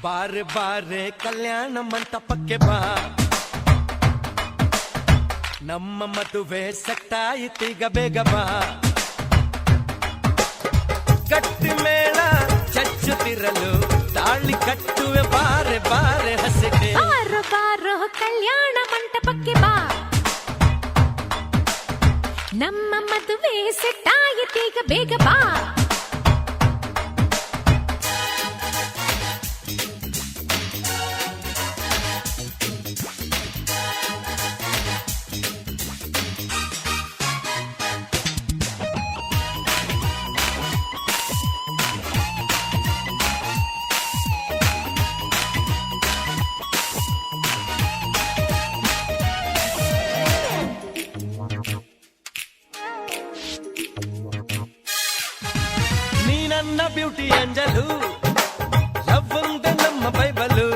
ಬಾರೆ ಬಾರೆ ಕಲ್ಯಾಣ ಮಂಟಪಕ್ಕೆ ಬಾ, ನಮ್ಮ ಮದುವೆ ಸೆಟ್ಟಾಯಿತೀಗ ಬೇಗ ಬಾ. ಗಟ್ಟಿ ಮೇಳ ಚಚ್ಚುತ್ತಿರಲು ತಾಳಿ ಕಟ್ಟುವೆ ಬಾರೆ ಬಾರೆ ಹಸಿಗೆ. ಬಾರೋ ಬಾರೋ ಕಲ್ಯಾಣ ಮಂಟಪಕ್ಕೆ ಬಾ, ನಮ್ಮ ಮದುವೆ ಸೆಟ್ಟಾಯಿತೀಗ ಬೇಗ ಬಾ. ನನ್ನ ಬ್ಯೂಟಿ ಅಂಜಲು ಲವ್ ಒಂದೇ ನಮ್ಮ ಬೈಬಲು.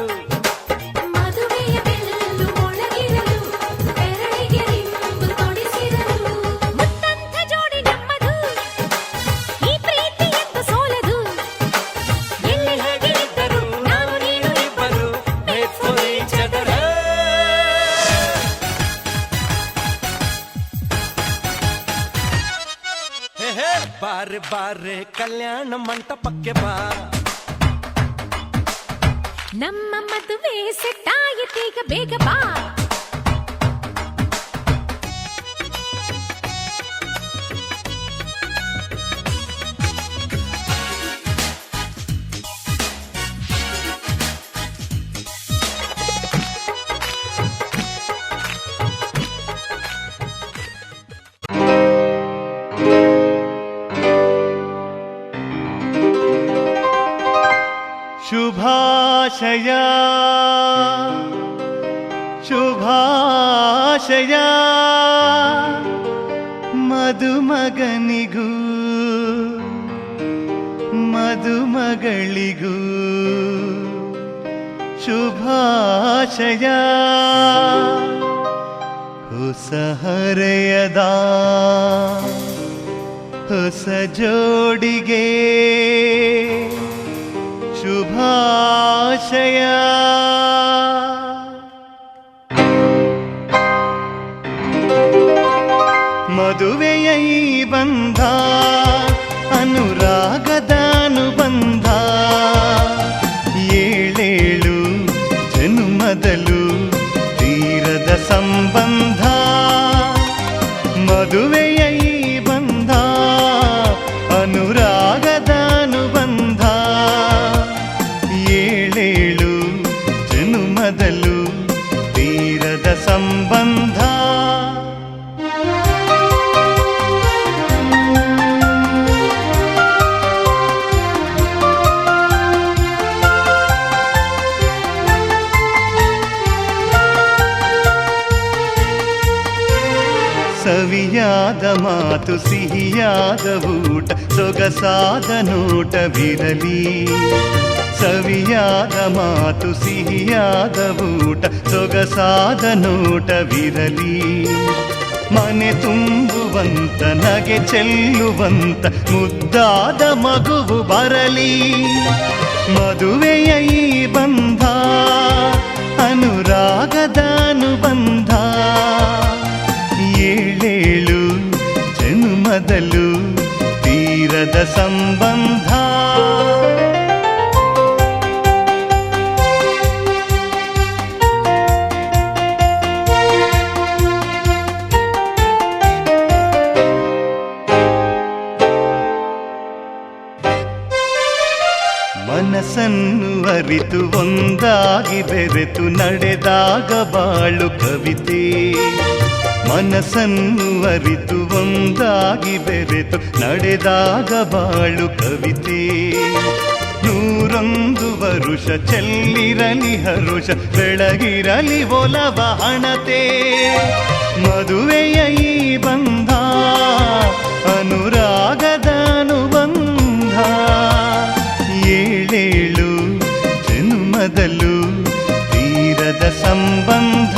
ಮದುವೆಯ ಬೆಲ್ಲು ಮೊಳಗಿರಲು ಬೆರಳಿಗೆ ರಿಂಬು ತೊಡಿಸಿರಲು, ಮುತ್ತಂಥ ಜೋಡಿ ನಮ್ಮದು ಈ ಪ್ರೀತಿ ಎಂದು ಸೋಲದು. ಎಲ್ಲಿ ಹೇಗೆ ಇದ್ದರು ನಾವು ನೀನು ಇಬ್ಬರು Made for each other. ಹೇ ಹೇ ಬಾರೆ ಬಾರೆ ಕಲ್ಯಾಣ ಮಂಟಪಕ್ಕೆ ಬಾ, ನಮ್ಮ ಮದುವೆ ಸೆಟ್ಟಾಯಿತೀಗ ಬೇಗ ಬಾ. ಶುಭಾಶಯ ಶುಭಾಶಯ ಮದುಮಗನಿಗೂ ಮದುಮಗಳಿಗೂ ಶುಭಾಶಯ. ಹೊಸ ಹರೆಯದ ಹೊಸ ಜೋಡಿಗೆ ಶುಭಾಶಯ. ಮದುವೆಯ ಈ ಬಂಧ ಅನುರಾಗದ ಅನುಬಂಧ, ಏಳೇಳು ಜನುಮದಲು ತೀರದ ಸಂಬಂಧ. ಮದುವೆಯ ಈ ಬಂಧ ಅನುರಾಗದ ಅನುಬಂಧ, ಏಳೇಳು ಜನುಮದಲು ತೀರದ ಸಂಬಂಧ. ಸವಿಯಾದ ಮಾತು ಸಿಹಿಯಾದ ಊಟ ಸೊಗಸಾದ ನೋಟವಿರಲಿ, ಸವಿಯಾದ ಮಾತು ಸಿಹಿಯಾದ ಊಟ ಸೊಗಸಾದ ನೋಟವಿರಲಿ. ಮನೆ ತುಂಬುವಂತ ನಗೆ ಚೆಲ್ಲುವಂತ ಮುದ್ದಾದ ಮಗುವು ಬರಲಿ. ಮದುವೆಯ ಈ ಬಂಧ ಅನುರಾಗದ ಅನುಬಂಧ, ಏಳೇಳು ಜನುಮದಲು ತೀರದ ಸಂಬಂಧ. ಮನಸ್ಸನ್ನು ಅರಿತು ಒಂದಾಗಿ ಬೆರೆತು ನಡೆದಾಗ ಬಾಳು ಕವಿತೆ. ಮನಸ್ಸನ್ನು ಅರಿತು ಒಂದಾಗಿ ಬೆರೆತು ನಡೆದಾಗ ಬಾಳು ಕವಿತೆ. 101 ವರುಷ ಚೆಲ್ಲಿರಲಿ ಹರುಷ ಬೆಳಗಿರಲಿ ಒಲವ ಹಣತೆ. ಮದುವೆಯ ಈ ಬಂಧ ಅನುರಾಗದ ಅನುಬಂಧ, ಏಳೇಳು ಜನುಮದಲು ತೀರದ ಸಂಬಂಧ.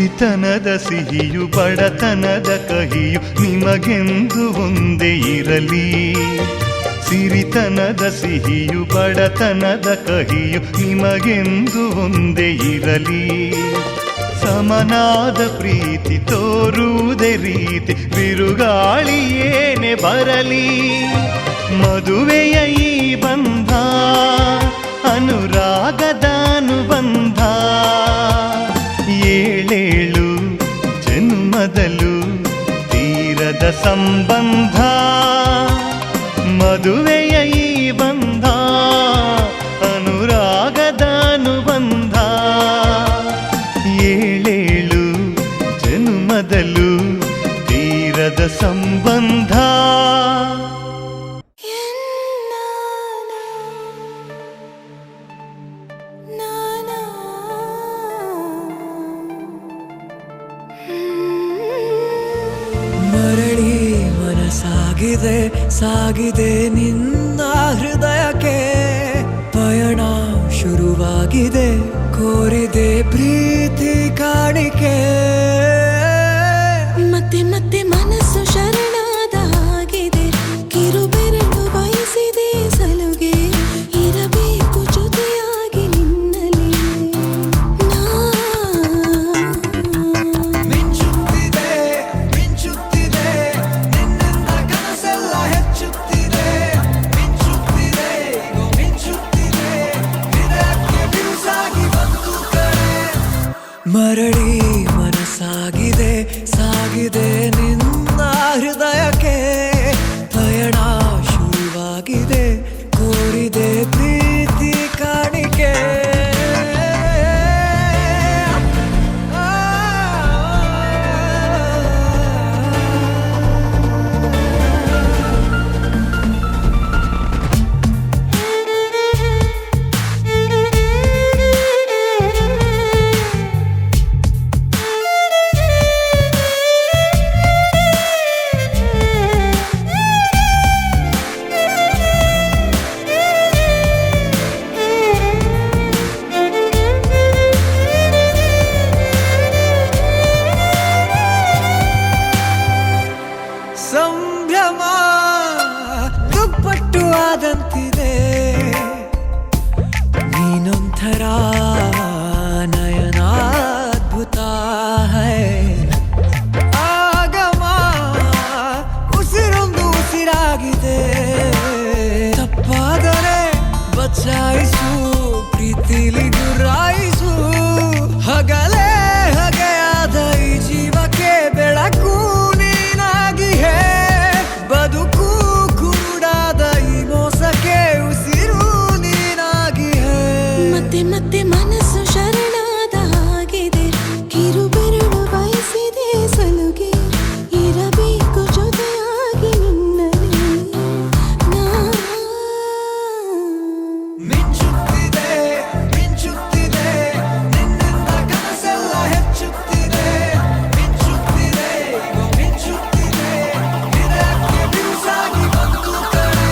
ಸಿರಿತನದ ಸಿಹಿಯು ಬಡತನದ ಕಹಿಯು ನಿಮಗೆಂದು ಒಂದೇ ಇರಲಿ. ಸಿರಿತನದ ಸಿಹಿಯು ಬಡತನದ ಕಹಿಯು ನಿಮಗೆಂದು ಒಂದೇ ಇರಲಿ. ಸಮನಾದ ಪ್ರೀತಿ ತೋರುವುದೇ ರೀತಿ ಬಿರುಗಾಳಿ ಏನೇ ಬರಲಿ. ಮದುವೆಯ ಈ ಬಂಧ ಅನುರಾಗದ ಅನುಬಂಧ. ಏಳೇಳು ಜನ್ಮದಲ್ಲೂ ತೀರದ ಸಂಬಂಧ. ಮದುವೆಯ ಈ ಬಂಧ ಅನುರಾಗದ ಅನುಬಂಧ. ಏಳೇಳು ಜನ್ಮದಲ್ಲೂ ತೀರದ ಸಂಬಂಧ. ಮರಳಿ ಮನಸಾಗಿದೆ ಸಾಗಿದೆ ನಿನ್ನ ಹೃದಯಕ್ಕೆ. ಪಯಣ ಶುರುವಾಗಿದೆ ಕೋರಿದೆ ಪ್ರೀತಿ ಕಾಣಿಕೆ. ಮತ್ತೆ ಮತ್ತೆ ಮನಸ್ಸು ಶರಣಾದ ಹಾಗಿದೆ. ಕಿರುಬೆರಳು ಬಯಸಿದೆ ಸಲುಗೆ. ಇರಬೇಕು ಜೊತೆಯಾಗಿ ನಿನ್ನಲ್ಲಿ ಮಿಂಚುತ್ತಿದೆ ಮಿಂಚುತ್ತಿದೆ ನಿನ್ನಿಂದ ಕನಸೆಲ್ಲ ಹೆಚ್ಚುತ್ತಿದೆ. ಮಿಂಚುತ್ತಿದೆ ಮಿಂಚುತ್ತಿದೆ ಹೃದಯಕ್ಕೆ ಬಿರುಸಾಗಿ ಬಂತು ಕರೆ. ಮರಳಿ ಮನಸ್ಸಾಗಿದೆ ಸಾಗಿದೆ ನಿನ್ನ ಹೃದಯಕ್ಕೆ. ಪಯಣ ಶುರುವಾಗಿದೆ ಕೋರಿದೆ ಪ್ರೀತಿ ಕಾಣಿಕೆ. ಸಂಭ್ರಮ ದುಪ್ಪಟ್ಟು ಆದಂತಿದೆ. ನೀನೊಂಥರ ನಯನಾದ್ಭುತ ಹೈ. ಆಗಮ ಉಸಿರೊಂದು ಉಸಿರಾಗಿದೆ. ತಪ್ಪಾದರೆ ಬಚಾಯಿಸು ಪ್ರೀತಿಲಿ ಗುರಾಯಿಸು. ಹಗಲೇ ಹಗೆಯಾದ ಈ ಜೀವಕ್ಕೆ ಬೆಳಕು ನೀನಾಗಿ ಹೇ. ಬದುಕು ಕುರುಡಾದ ಈ ಮೋಸಕ್ಕೆ ಉಸಿರು ನೀನಾಗಿ ಹೇ. ಮತ್ತೆ ಮತ್ತೆ ಮನಸ್ಸು ಶರಣಾದ ಹಾಗಿದೆ. ಕಿರುಬೆರಳು ಬಯಸಿದೆ ಸಲುಗೆ. ಇರಬೇಕು ಜೊತೆಯಾಗಿ ನಿನ್ನಲ್ಲಿ ಮಿಂಚುತ್ತಿದೆ ಮಿಂಚುತ್ತಿದೆ ನಿನ್ನಿಂದ ಕನಸೆಲ್ಲ ಹೆಚ್ಚುತ್ತಿದೆ. ಮಿಂಚುತ್ತಿದೆ ಮಿಂಚುತ್ತಿದೆ ಹೃದಯಕ್ಕೆ ಬಿರುಸಾಗಿ ಬಂತು ಕರೆ.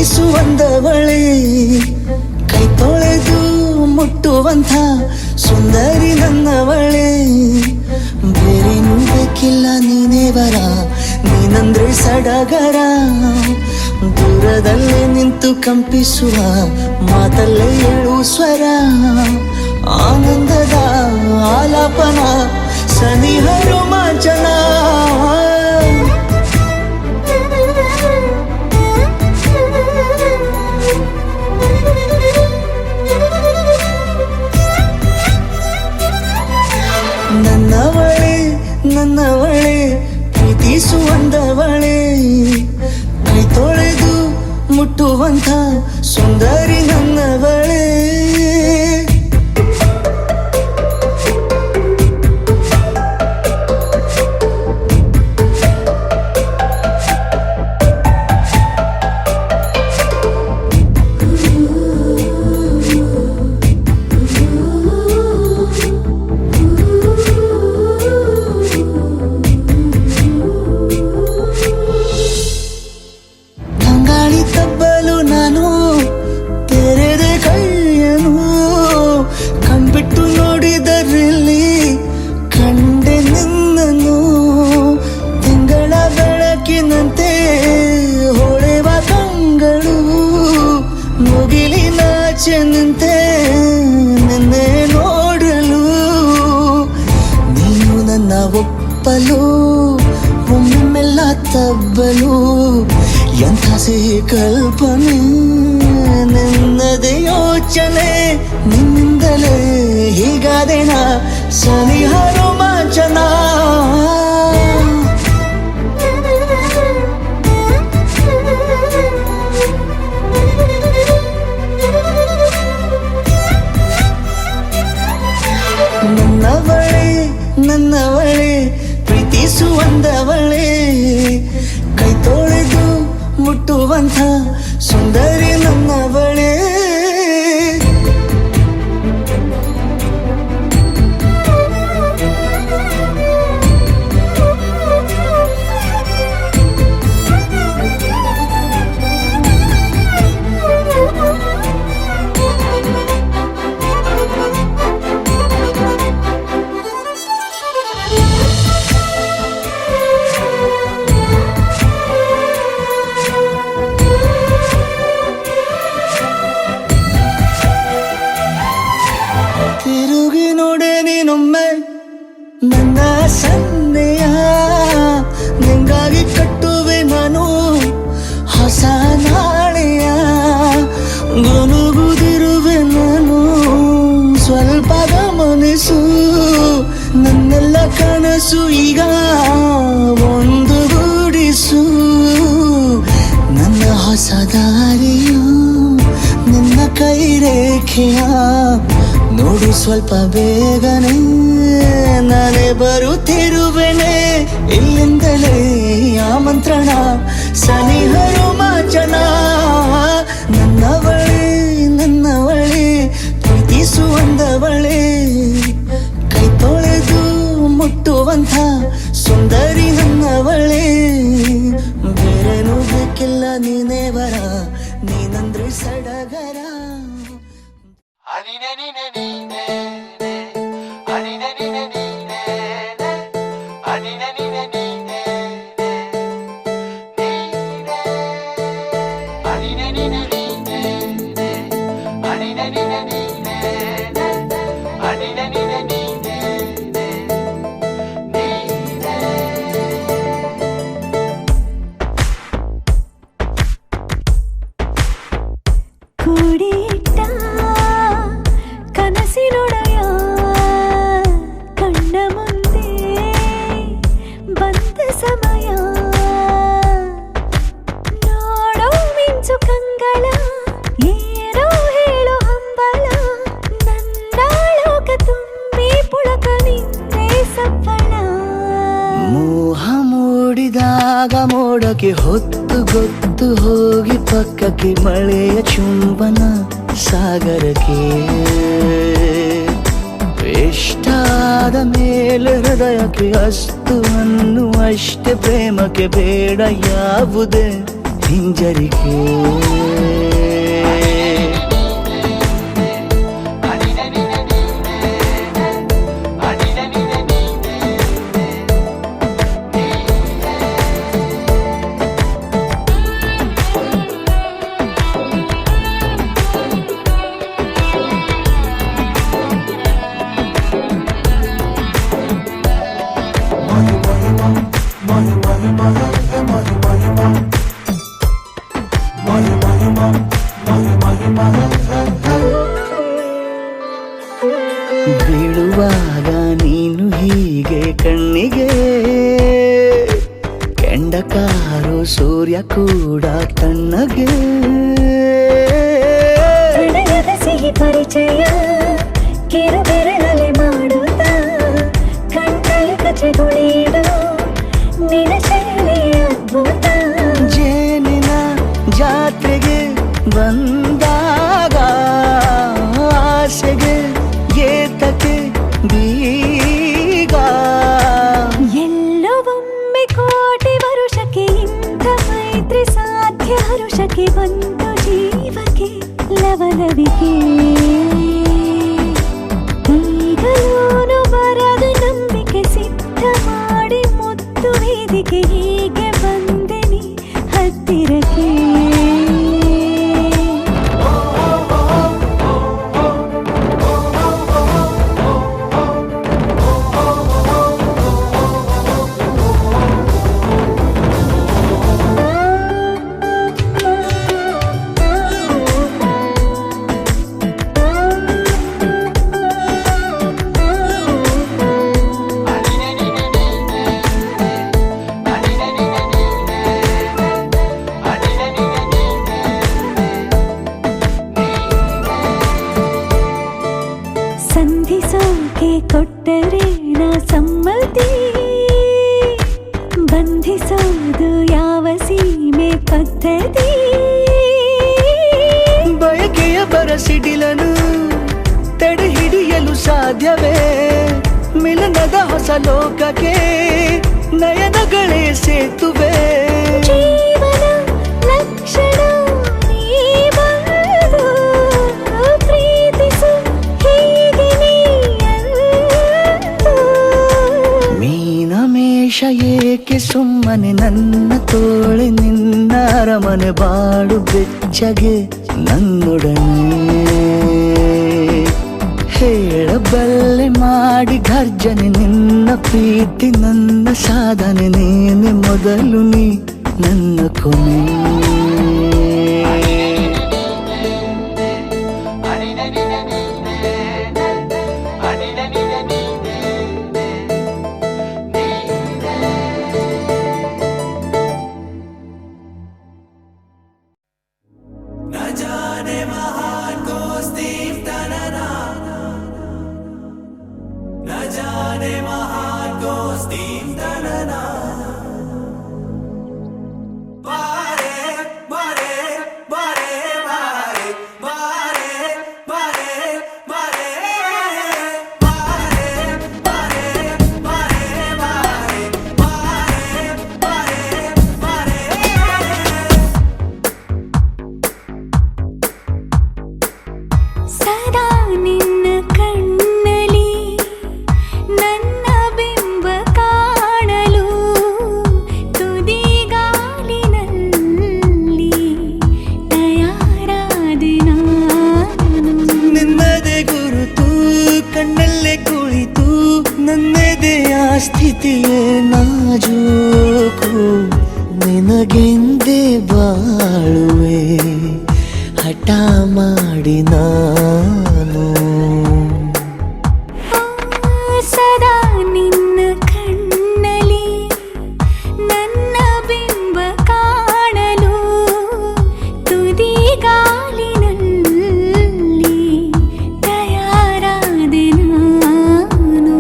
ಪ್ರೀತಿಸುವಂದವಳೆ ಕೈ ತೊಳೆದು ಮುಟ್ಟುವಂಥ ಸುಂದರಿ ನನ್ನವಳೆ ಬೇರೇನೂ ಬೇಕಿಲ್ಲ ನೀನೇ ಬರ ನೀನಂದ್ರೆ ಸಡಗರ ದೂರದಲ್ಲೇ ನಿಂತು ಕಂಪಿಸುವ ಮಾತಲ್ಲೇ ಏಳು ಸ್ವರ ಆನಂದದ ಆಲಾಪನ ಸನಿಹ ರೋಮಾಂಚನ ನನ್ನವಳೆ ನನ್ನವಳೆ ಪ್ರೀತಿಸುವಂದವಳೆ ಕೈ ತೊಳೆದು ಮುಟ್ಟುವಂಥ ಸುಂದರಿ ನನ್ನವಳೆ ತಂಗಾಳಿ ತಬ್ಬಲು ನಾನು ತೆರೆದೆ ಕೈಯನು ಕಂಬಿಟ್ಟು ನೋಡಿದರಲ್ಲಿ ಕಂಡೆ ನಿನ್ನನು ತಿಂಗಳ ಬೆಳಕಿನಂತೆ ಹೊಳೆವ ಕಂಗಳು ಮುಗಿಲಿನಾಚೆ ನಿಂತೆ ನಿನ್ನೆ ನೋಡಲು ನೀನು ನನ್ನ ಒಪ್ಪಲು ಒಮ್ಮೆಲ್ಲ ತಬ್ಬಲು ಎಂಥ ಸಿಹಿ ಕಲ್ಪನೆ ನಿನ್ನದೇ ಯೋಚನೆ ನಿನ್ನಿಂದಲೇ ಹೀಗಾದೆನ ಸನಿಹ ರೋಮಾಂಚನ ನನ್ನವಳೆ ನನ್ನವಳೆ ಪ್ರೀತಿಸುವಂದವಳೆ ಕೈ ತೊಳೆದು ಮುಟ್ಟುವಂಥ ಸುಂದರಿ ನನ್ನವಳೆ ತಿರುಗಿ ನೋಡೆ ನೀನೊಮ್ಮೆ ನನ್ನ ಸನ್ನೆಯ ನಿಂಗಾಗಿ ಕಟ್ಟುವೆ ನಾನು ಹೊಸ ನಾಳೆಯ ಗುನುಗುದಿರುವೆ ನಾನು ಸ್ವಲ್ಪ ಗಮನಿಸು ನನ್ನೆಲ್ಲ ಕನಸು ಈಗ ಒಂದು ಗೂಡಿಸು ನನ್ನ ಹೊಸ ದಾರಿಯು ನಿನ್ನ ಕೈ ರೇಖೆಯ ನೋಡು ಸ್ವಲ್ಪ ಬೇಗನೆ ನಾನೇ ಬರುತ್ತಿರುವೆನೆ ಇಲ್ಲಿಂದಲೇ ಆಮಂತ್ರಣ ಸನಿಹ ರೋಮಾಂಚನ ನನ್ನವಳೆ ನನ್ನವಳೆ ಪ್ರೀತಿಸುವಂದವಳೆ ಕೈ ತೊಳೆದು ಮುಟ್ಟುವಂಥ ಸುಂದರಿ ನನ್ನವಳೆ ಬೇರೇನೂ ಬೇಕಿಲ್ಲ ನೀನೇ ಬರ ನೀನಂದ್ರೆ ಸಡಗರ ಕೂಡಿಟ್ಟ ಕನಸಿನೊಡೆಯ ಕಣ್ಣ ಮುಂದೆ ಬಂದ ಸಮಯ ನೋಡೋ ಮಿಂಚು ಕಂಗಳ ಏನೋ ಹೇಳೋ ಹಂಬಲ ನನ್ನ ಲೋಕ ತುಂಬಿ ಪುಳಕ ನಿಂತೆ ಸಪ್ಪಳ ಮೋಹ ಮೂಡಿದಾಗ ಮೋಡಕ್ಕೆ ಹೊತ್ತು ಗೊತ್ತು ಹೋಗಿ ಪಕ್ಕಕ್ಕೆ ಮಳೆಯ ಚುಂಬನ ಸಾಗರಕ್ಕೆ ಇಷ್ಟಾದ ಮೇಲೆ ಹೃದಯಕ್ಕೆ ಅಸ್ತು ಅನ್ನುವಷ್ಟೇ ಪ್ರೇಮಕ್ಕೆ ಬೇಡ ಯಾವುದೇ ಹಿಂಜರಿಕೆ ಬೀಳುವಾಗ ನೀನು ಹೀಗೆ ಕಣ್ಣಿಗೆ ಕೆಂಡಕಾರು ಸೂರ್ಯ ಕೂಡ ಕಣ್ಣಗೆ ಸಿಹಿ ಪರಿಚಯ ಕಿರು ಬೆರಳಲೆ ಮಾಡುತ್ತ ಕಣ್ಣಲ್ಲಿ ಕಚಗುಳಿಡು ನಿನ ಶೈಲಿ ಅದ್ಭುತ ಜೇನಿನ ಜಾತ್ರೆಗೆ ಬಂದಾಗ ಆಸೆಗೆ ಏತಕ್ಕೆ ಬೀಗ ಎಲ್ಲವೊಮ್ಮೆ ಕೋಟಿ ವರುಷಕ್ಕೆ ಇಂಥ ಮೈತ್ರಿ ಸಾಧ್ಯ ಹರುಷಕ್ಕೆ ಬಂದು ಜೀವಕ್ಕೆ ಲವಲವಿಕೆ ಈಗಲೂನು ಬರದು ನಂಬಿಕೆ ಸಿದ್ಧ ಮಾಡಿ ಮುತ್ತು ವೇದಿಕೆ ಹೀಗೆ ಬಂದೆ ನೀ ಹತ್ತಿರಕ್ಕೆ ಸಂಧಿಸೋಕೆ ಕೊಟ್ಟರೆ ನಾ ಸಮ್ಮತಿ ಬಂಧಿಸೋದು ಯಾವ ಸೀಮೆ ಪದ್ಧತಿ ಬಯಕೆಯ ಬರಸಿಡಿಲನು ತಡೆ ಹಿಡಿಯಲು ಸಾಧ್ಯವೇ ಮಿಲನದ ಹೊಸ ಲೋಕಕ್ಕೆ ನಯನಗಳೇ ಸೇತುವೆ ಜೀವನ ಲಕ್ಷಣ ನೀ ಬಂದು ಪ್ರೀತಿಸು ಹೀಗೆ ನೀಯಂದು ಮೀನಮೇಷ ಏಕೆ ಸುಮ್ಮನೆ ನನ್ನ ತೋಳೆ ನಿನ್ನ ಅರಮನೆ ಬಾಳು ಬೆಚ್ಚಗೆ ನನ್ನೊಡನೆ ಹೇಳಬಲ್ಲೆ ಮಾಡಿ ಘರ್ಜನೆ ನಿನ್ನ ಪ್ರೀತಿ ನನ್ನ ಸಾಧನೆ ನೀನೆ ಮೊದಲು ನೀ ನನ್ನ ಕೊನೆ ಸದಾ ನಿನ್ನ ಕಣ್ಣಲಿ ನನ್ನ ಬಿಂಬ ಕಾಣಲು ತುದಿಗಾಲಿನಲ್ಲಿ ತಯಾರಾದೆ ನಾನು ನಿನ್ನದೇ ಗುರುತು ಕಣ್ಣಲ್ಲೇ ಕುಳಿತು ನನ್ನದೆಯ ಸ್ಥಿತಿಯೇ ನಾಜೂಕು ನಿನಗೆಂದೇ ಬಾಳುವೆ ಹಠ ಮಾಡಿ ನಾನು ಸದಾ ನಿನ್ನ ಕಣ್ಣಲಿ ನನ್ನ ಬಿಂಬ ಕಾಣಲು ತುದಿಗಾಲಿನಲ್ಲಿ ತಯಾರಾದೆ ನಾನು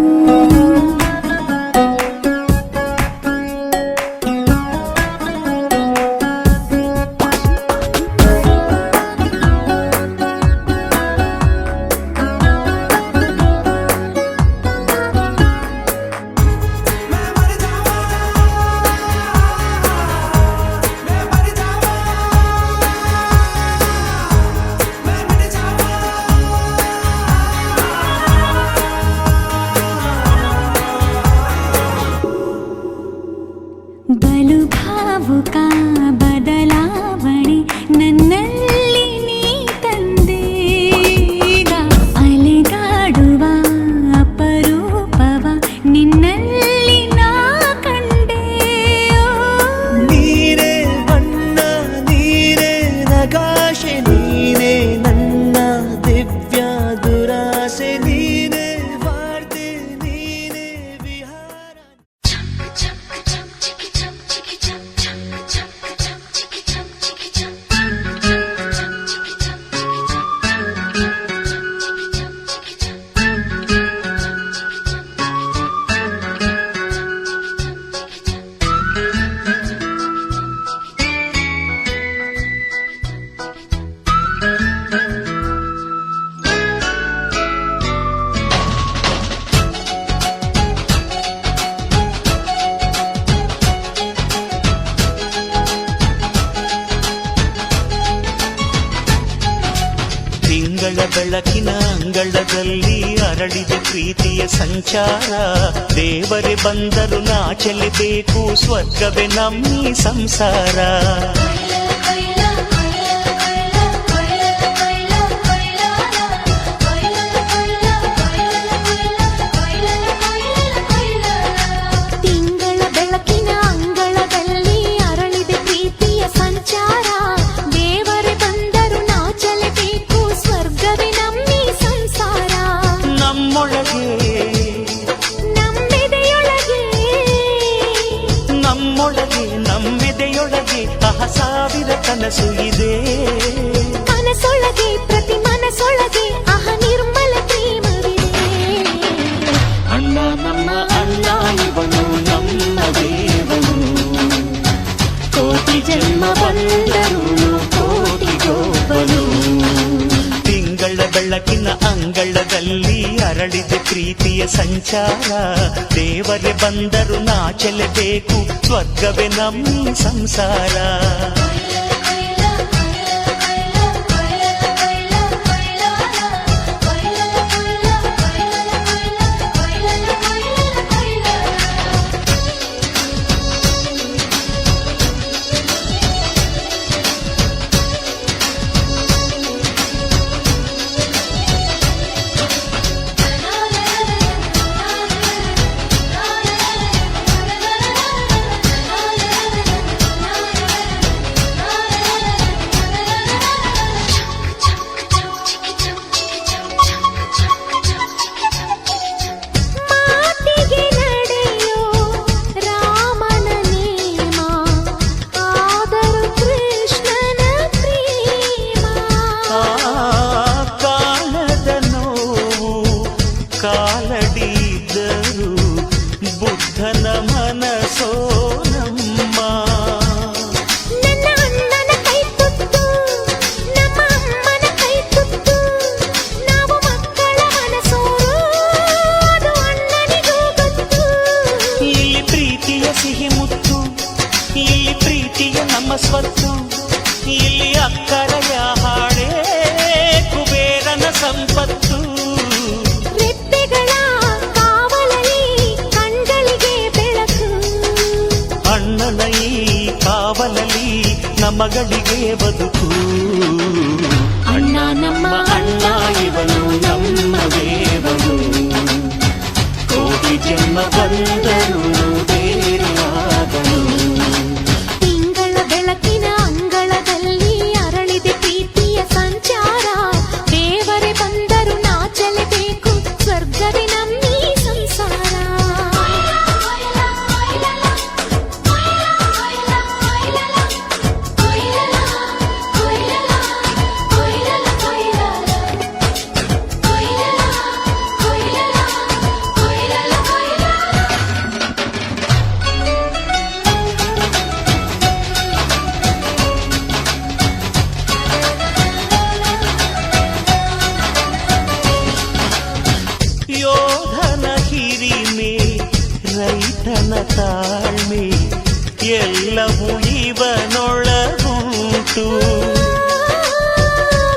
ನನ್ನಲ್ಲಿ ನೀ ತಂದೀಗ ಅಲೆಗಾಡುವ ಅಪರೂಪವ ನಿನ್ನಲ್ಲಿ ನಾ ಕಂಡೆ ನೀನೇ ಬಣ್ಣ ನೀನೇ ನಗಾಶೆ ನೀನೇ ನನ್ನ ದಿವ್ಯ ದುರಾಸೆ ನೀನೇ ವಾರ್ತೆ ನೀನೇ ವಿಹಾರ ತಿಂಗಳ ಬೆಳಕಿನ ಅಂಗಳದಲ್ಲಿ ಅರಳಿದ ಪ್ರೀತಿಯ ಸಂಚಾರ ದೇವರೇ ಬಂದರು ನಾಚಲೇಬೇಕು ಸ್ವರ್ಗವೇ ನಮ್ಮಿ ಸಂಸಾರ ತಿಂಗಳ ಬೆಳಕಿನ ಅಂಗಳದಲ್ಲಿ ಅರಳಿದ ಪ್ರೀತಿಯ ಸಂಚಾರ ದೇವರೇ ಬಂದರು ನಾಚಲೇಬೇಕು ಸ್ವರ್ಗವೇ ನಮ್ಮಿ ಸಂಸಾರ ನಮ್ಮೊಳಗೆ ನಮ್ಮೆದೆಯೊಳಗೆ ನಮ್ಮೆದೆಯೊಳಗೆ ಸಾವಿರ ಕನಸು ಇದೆ ಕನಸೊಳಗೆ ಪ್ರತಿ ಮನಸೊಳಗೆ ನಿರ್ಮಲ ಪ್ರೇಮವಿದೆ ಅಣ್ಣ ನಮ್ಮ ಅಣ್ಣ ಇವನು ನಮ್ಮ ದೇವನು ಕೋಟಿ ಜನ್ಮ ಬಂದರು ಕೋಟಿಗೊಬ್ಬನು ತಿಂಗಳ ಬೆಳಕಿನ ಅಂಗಳದಲ್ಲಿ ಅರಳಿದ ಪ್ರೀತಿಯ ಸಂಚಾರ ದೇವರೇ ಬಂದರು ನಾಚಲೇಬೇಕು ಸ್ವರ್ಗವೇ ನಮ್ಮಿ ಸಂಸಾರ ಮಾತಿಗೆ ನಡೆಯೋ ರಾಮನ ನೇಮ ಆದರೂ ಕೃಷ್ಣನ ಪ್ರೇಮ ಕಾಣದ ನೋವು ಕಾಲಡಿದ್ದರು ಬುದ್ಧನ ಮನಸೋ ನಮ್ಮ ನನ್ನ ಅಣ್ಣನ ಕೈ ತುತ್ತು ನಮ್ಮ ಅಮ್ಮನ ಕೈ ತುತ್ತು ನಾವು ಮಕ್ಕಳ ಮನಸೋರು ಅದು ಅಣ್ಣನಿಗೂ ಗೊತ್ತು ಇಲ್ಲಿ ಪ್ರೀತಿಯ ಸಿಹಿ ಮುತ್ತು ಇಲ್ಲಿ ಪ್ರೀತಿಯ ನಮ್ಮ ಸ್ವತ್ತು ಇಲ್ಲಿ ಅಕ್ಕರೆಯ ಹಾಡೇ ಕುಬೇರನ ಸಂಪತ್ತು ರೆಪ್ಪೆಗಳ ಕಾವಲಲ್ಲಿ ಕಣ್ಗಳಿಗೆ ಬೆಳಕು ಅಣ್ಣನ ಈ ಕಾವಲಲ್ಲಿ ನಮಗಳಿಗೆ ಬದುಕು ಅಣ್ಣ ನಮ್ಮ ಅಣ್ಣ ಇವನು ನಮ್ಮ ದೇವನು ಕೋಟಿ ಜನ್ಮ ಬಂದರು ಬೇರೆಯಾಗನು ತಿಂಗಳ ಬೆಳಕಿನ ಅಂಗಳದಲ್ಲಿ ಅರಳಿದ ಪ್ರೀತಿಯ ಸಂಚಾರ ದೇವರೇ ಬಂದರು ನಾಚಲೇಬೇಕು ಸ್ವರ್ಗವೇ ನಮ್ಮಿ ಸಂಸಾರ ಯೋಧನ ಹಿರಿಮೆ ರೈತನ ತಾಳ್ಮೆ ಎಲ್ಲವೂ ಇವನೊಳಗುಂಟು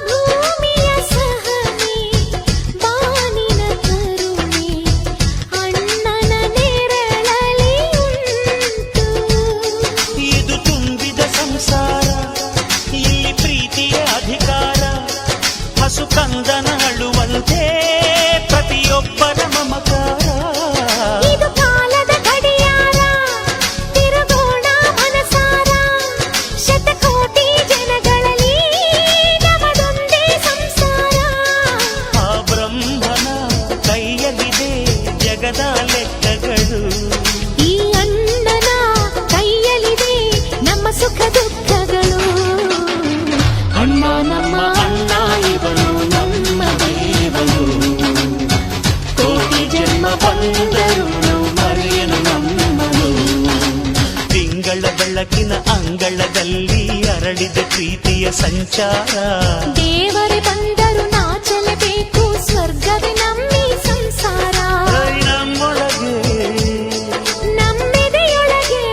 ಭೂಮಿಯ ಸಹನೆ ಬಾನಿನ ಕರುಣೆ ಅಣ್ಣನ ನೆರಳಲ್ಲಿ ಉಂಟು ಇದು ತುಂಬಿದ ಸಂಸಾರ ಇಲ್ಲಿ ಪ್ರೀತಿ ಕನಸು ಕಂದನ ಅಳುವಂತೆ ಪ್ರತಿಯೊಬ್ಬರ ಮಮಕಾರ. ಇದು ಕಾಲದ ಗಡಿಯಾರ, ತಿರುಗೋಣ ಮನಸಾರ. ಶತಕೋಟಿ ಜನಗಳಲ್ಲಿ ನಮದೊಂದೇ ಸಂಸಾರ. ಆ ಬ್ರಹ್ಮನ ಕೈಯಲ್ಲಿದೆ ಜಗದ ಲೆಕ್ಕಗಳು. ಈ ಅಣ್ಣನ ಕೈಯಲ್ಲಿದೆ ನಮ್ಮ ಸುಖ ದುಃಖಗಳು. ಅಣ್ಣ ನಮ್ಮ ಅಣ್ಣ ಇವನು ನಮ್ಮ ದೇವನು. ಕೋಟಿ ಜನ್ಮ ಬಂದರು ಮರೆಯನು ನಮ್ಮನು. ತಿಂಗಳ ಬೆಳಕಿನ ಅಂಗಳದಲ್ಲಿ ಅರಳಿದ ಪ್ರೀತಿಯ ಸಂಚಾರ. ದೇವರೇ ಬಂದರು ನಾಚಲೇಬೇಕು, ಸ್ವರ್ಗವೇ ನಮ್ಮಿ ಸಂಸಾರ. ನಮ್ಮೊಳಗೆ ನಮ್ಮೆದೆಯೊಳಗೆ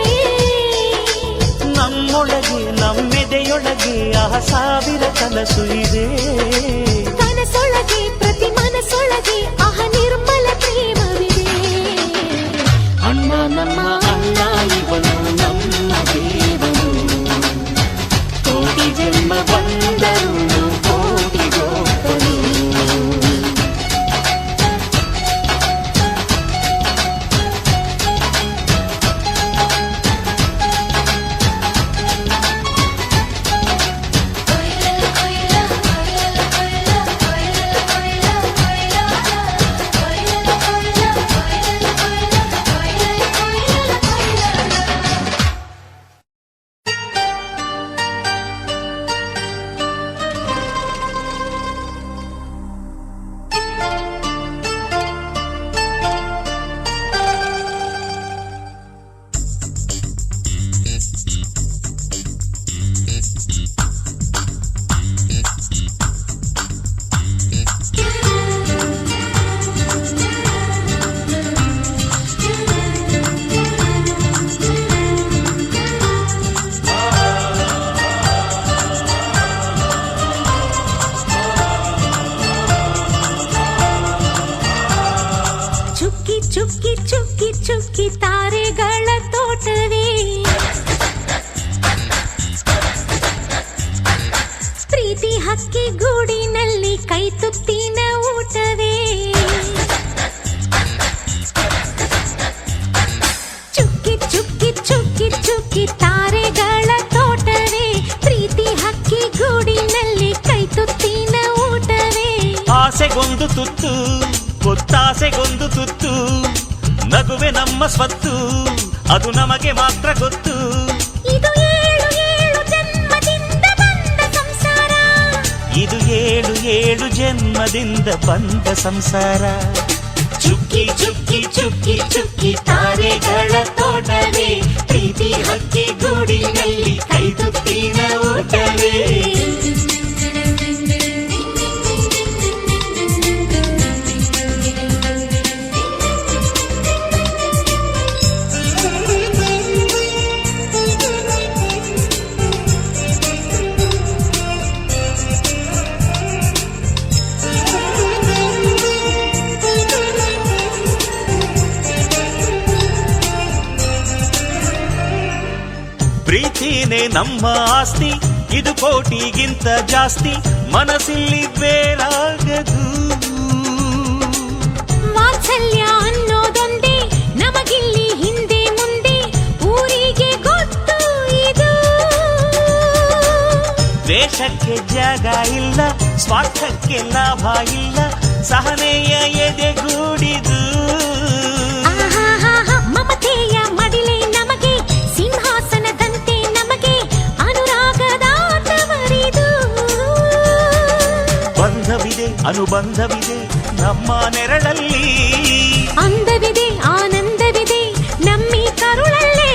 ನಮ್ಮೊಳಗೆ ನಮ್ಮೆದೆಯೊಳಗೆ ಆ ಸಾವಿರ ಕನಸು ಇದೆ. ಕನಸೊಳಗೆ ಪ್ರತಿ ಮನಸ್ಸೊಳಗೆ ಆಹ ನಿರ್ಮಲ ಪ್ರೇಮವಿದೆ. ಅಣ್ಣ ನಮ್ಮ ಅಣ್ಣ ಇವನು ನಮ್ಮ ದೇವನು. ಕೋಟಿ ಜನ್ಮ ಬಂದರು ಕೋಟಿ ಗೋಪನು. ಚುಕ್ಕಿ ಚುಕ್ಕಿ ಚುಕ್ಕಿ ಚುಕ್ಕಿ ತಾರೆಗಳ ತೋಟವೇ, ಪ್ರೀತಿ ಹಕ್ಕಿ ಗೂಡಿನಲ್ಲಿ ಕೈ ತುತ್ತಿನ ಊಟವೇ. ಚುಕ್ಕಿ ಚುಕ್ಕಿ ಚುಕ್ಕಿ ಚುಕ್ಕಿ ತಾರೆಗಳ ತೋಟವೇ, ಪ್ರೀತಿ ಹಕ್ಕಿ ಗೂಡಿನಲ್ಲಿ ಕೈ ತುತ್ತಿನ ಊಟವೇ. ಆಸೆಗೊಂದು ತುತ್ತು ಒತ್ತಾಸೆಗೊಂದು ತುತ್ತು, ನಗುವೆ ನಮ್ಮ ಸ್ವತ್ತು ಅದು ನಮಗೆ ಮಾತ್ರ ಗೊತ್ತು. ಇದು ಏಳು ಏಳು ಜನ್ಮದಿಂದ ಬಂದ ಸಂಸಾರ. ಇದು ಏಳು ಏಳು ಜನ್ಮದಿಂದ ಬಂದ ಸಂಸಾರ. ಚುಕ್ಕಿ ಚುಕ್ಕಿ ಚುಕ್ಕಿ ಚುಕ್ಕಿ ತಾರೆಗಳ ತೋಟವೇ, ಪ್ರೀತಿ ಹಕ್ಕಿ ಗೂಡಿನಲ್ಲಿ ಕೈ ತುತ್ತಿನ ಊಟವೇ. ಪ್ರೀತಿನೇ ನಮ್ಮ ಆಸ್ತಿ, ಇದು ಕೋಟಿಗಿಂತ ಜಾಸ್ತಿ. ಮನಸ್ಸಿಲ್ಲಿ ಬೇರಾಗದು. ವಾತ್ಸಲ್ಯ ಅನ್ನೋದೊಂದೇ ನಮಗಿಲ್ಲಿ ಹಿಂದೆ ಮುಂದೆ ಊರಿಗೆ ಗೊತ್ತು ಇದು. ದ್ವೇಷಕ್ಕೆ ಜಾಗ ಇಲ್ಲ, ಸ್ವಾರ್ಥಕ್ಕೆ ಲಾಭ ಇಲ್ಲ, ಸಹನೆಯ ಎದೆಗೂಡಿದು. ಆಹಾಹಾಹಾ, ಮಮತೆಯ ಮಡಿಲೆ ನಮಗೆ, ಸಿಂಹಾಸನದಂತೆ ನಮಗೆ ಅನುರಾಗದ ತವರಿದು. ಬಂಧವಿದೆ ಅನುಬಂಧವಿದೆ ನಮ್ಮ ನೆರಳಲ್ಲಿ, ಅಂದವಿದೆ ಆನಂದವಿದೆ ನಮ್ಮಿ ಕರುಳಲ್ಲೇ.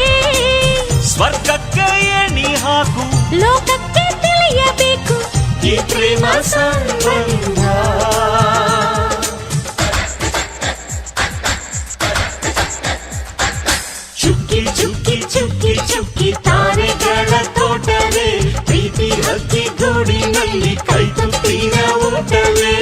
ಸ್ವರ್ಗಕ್ಕೆ ಎಣಿ ಹಾಕು, ಲೋಕಕ್ಕೆ ತಿಳಿಯಬೇಕು ಈ ಪ್ರೇಮ ಸಂಬಂಧ. ಚುಕ್ಕಿ ಚುಕ್ಕಿ ಚುಕ್ಕಿ ಚುಕ್ಕಿ ತಾರೆಗಳ ತೋಟವೇ, ಪ್ರೀತಿ ಹಕ್ಕಿ ಗೂಡಿನಲ್ಲಿ ಕೈ ತುತ್ತಿನ ಊಟವೇ.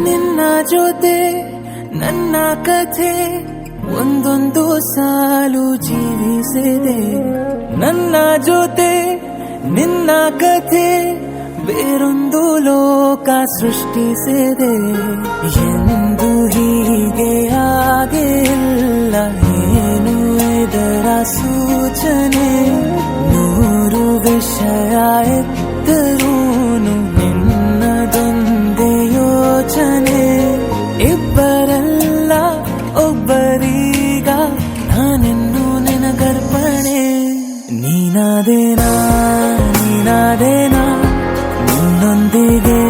ನಿನ್ನ ಜೊತೆ ನನ್ನ ಕಥೆ ಒಂದೊಂದು ಸಾಲು ಜೀವಿಸಿದೆ. ನನ್ನ ಜೊತೆ ನಿನ್ನ ಕಥೆ ಬೇರೊಂದು ಲೋಕ ಸೃಷ್ಟಿಸಿದೆ. ಎಂದು ಹೀಗೆ ಆಗಿಲ್ಲ, ಏನು ಇದರ ಸೂಚನೆ? ನೂರು ವಿಷಯ ಎತ್ತರೂನು ನಿನ್ನದೊಂದೇ ಯೋಚನೆ. ಇಬ್ಬರಲ್ಲ ಒಬ್ಬರೀಗ ನಾನಿನ್ನು ನಿನಗರ್ಪಣೆ. ನೀನಾದೇನಾ ನೀನಾದೇನಾ ನಿನ್ನೊಂದಿಗೆ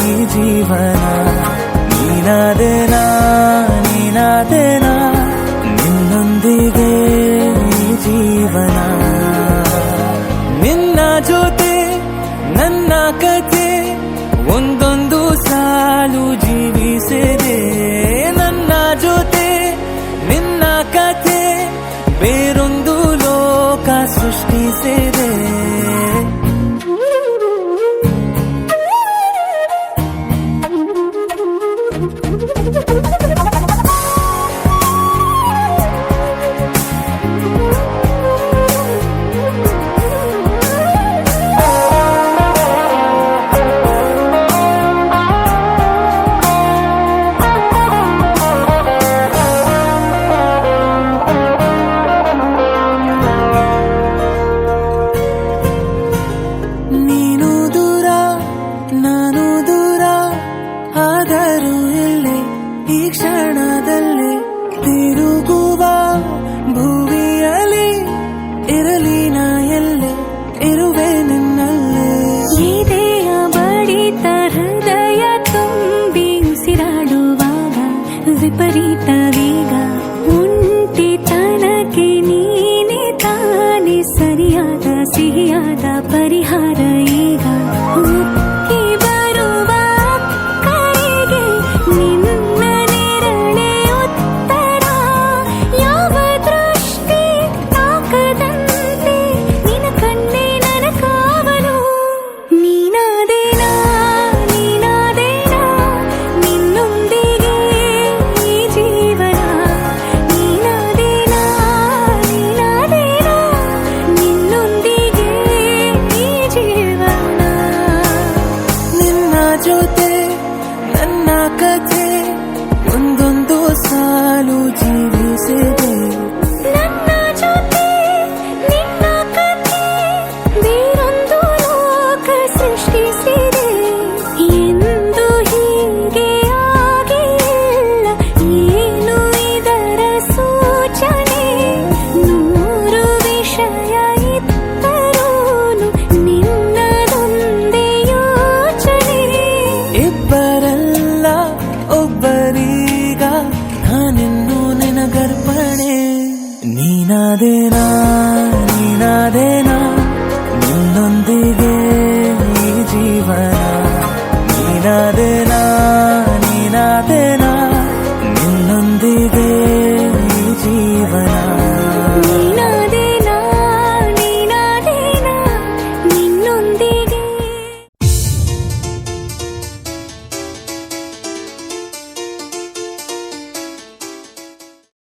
ಈ ಜೀವನ. ನೀನಾದೇನಾ ನೀನಾದೇನಾ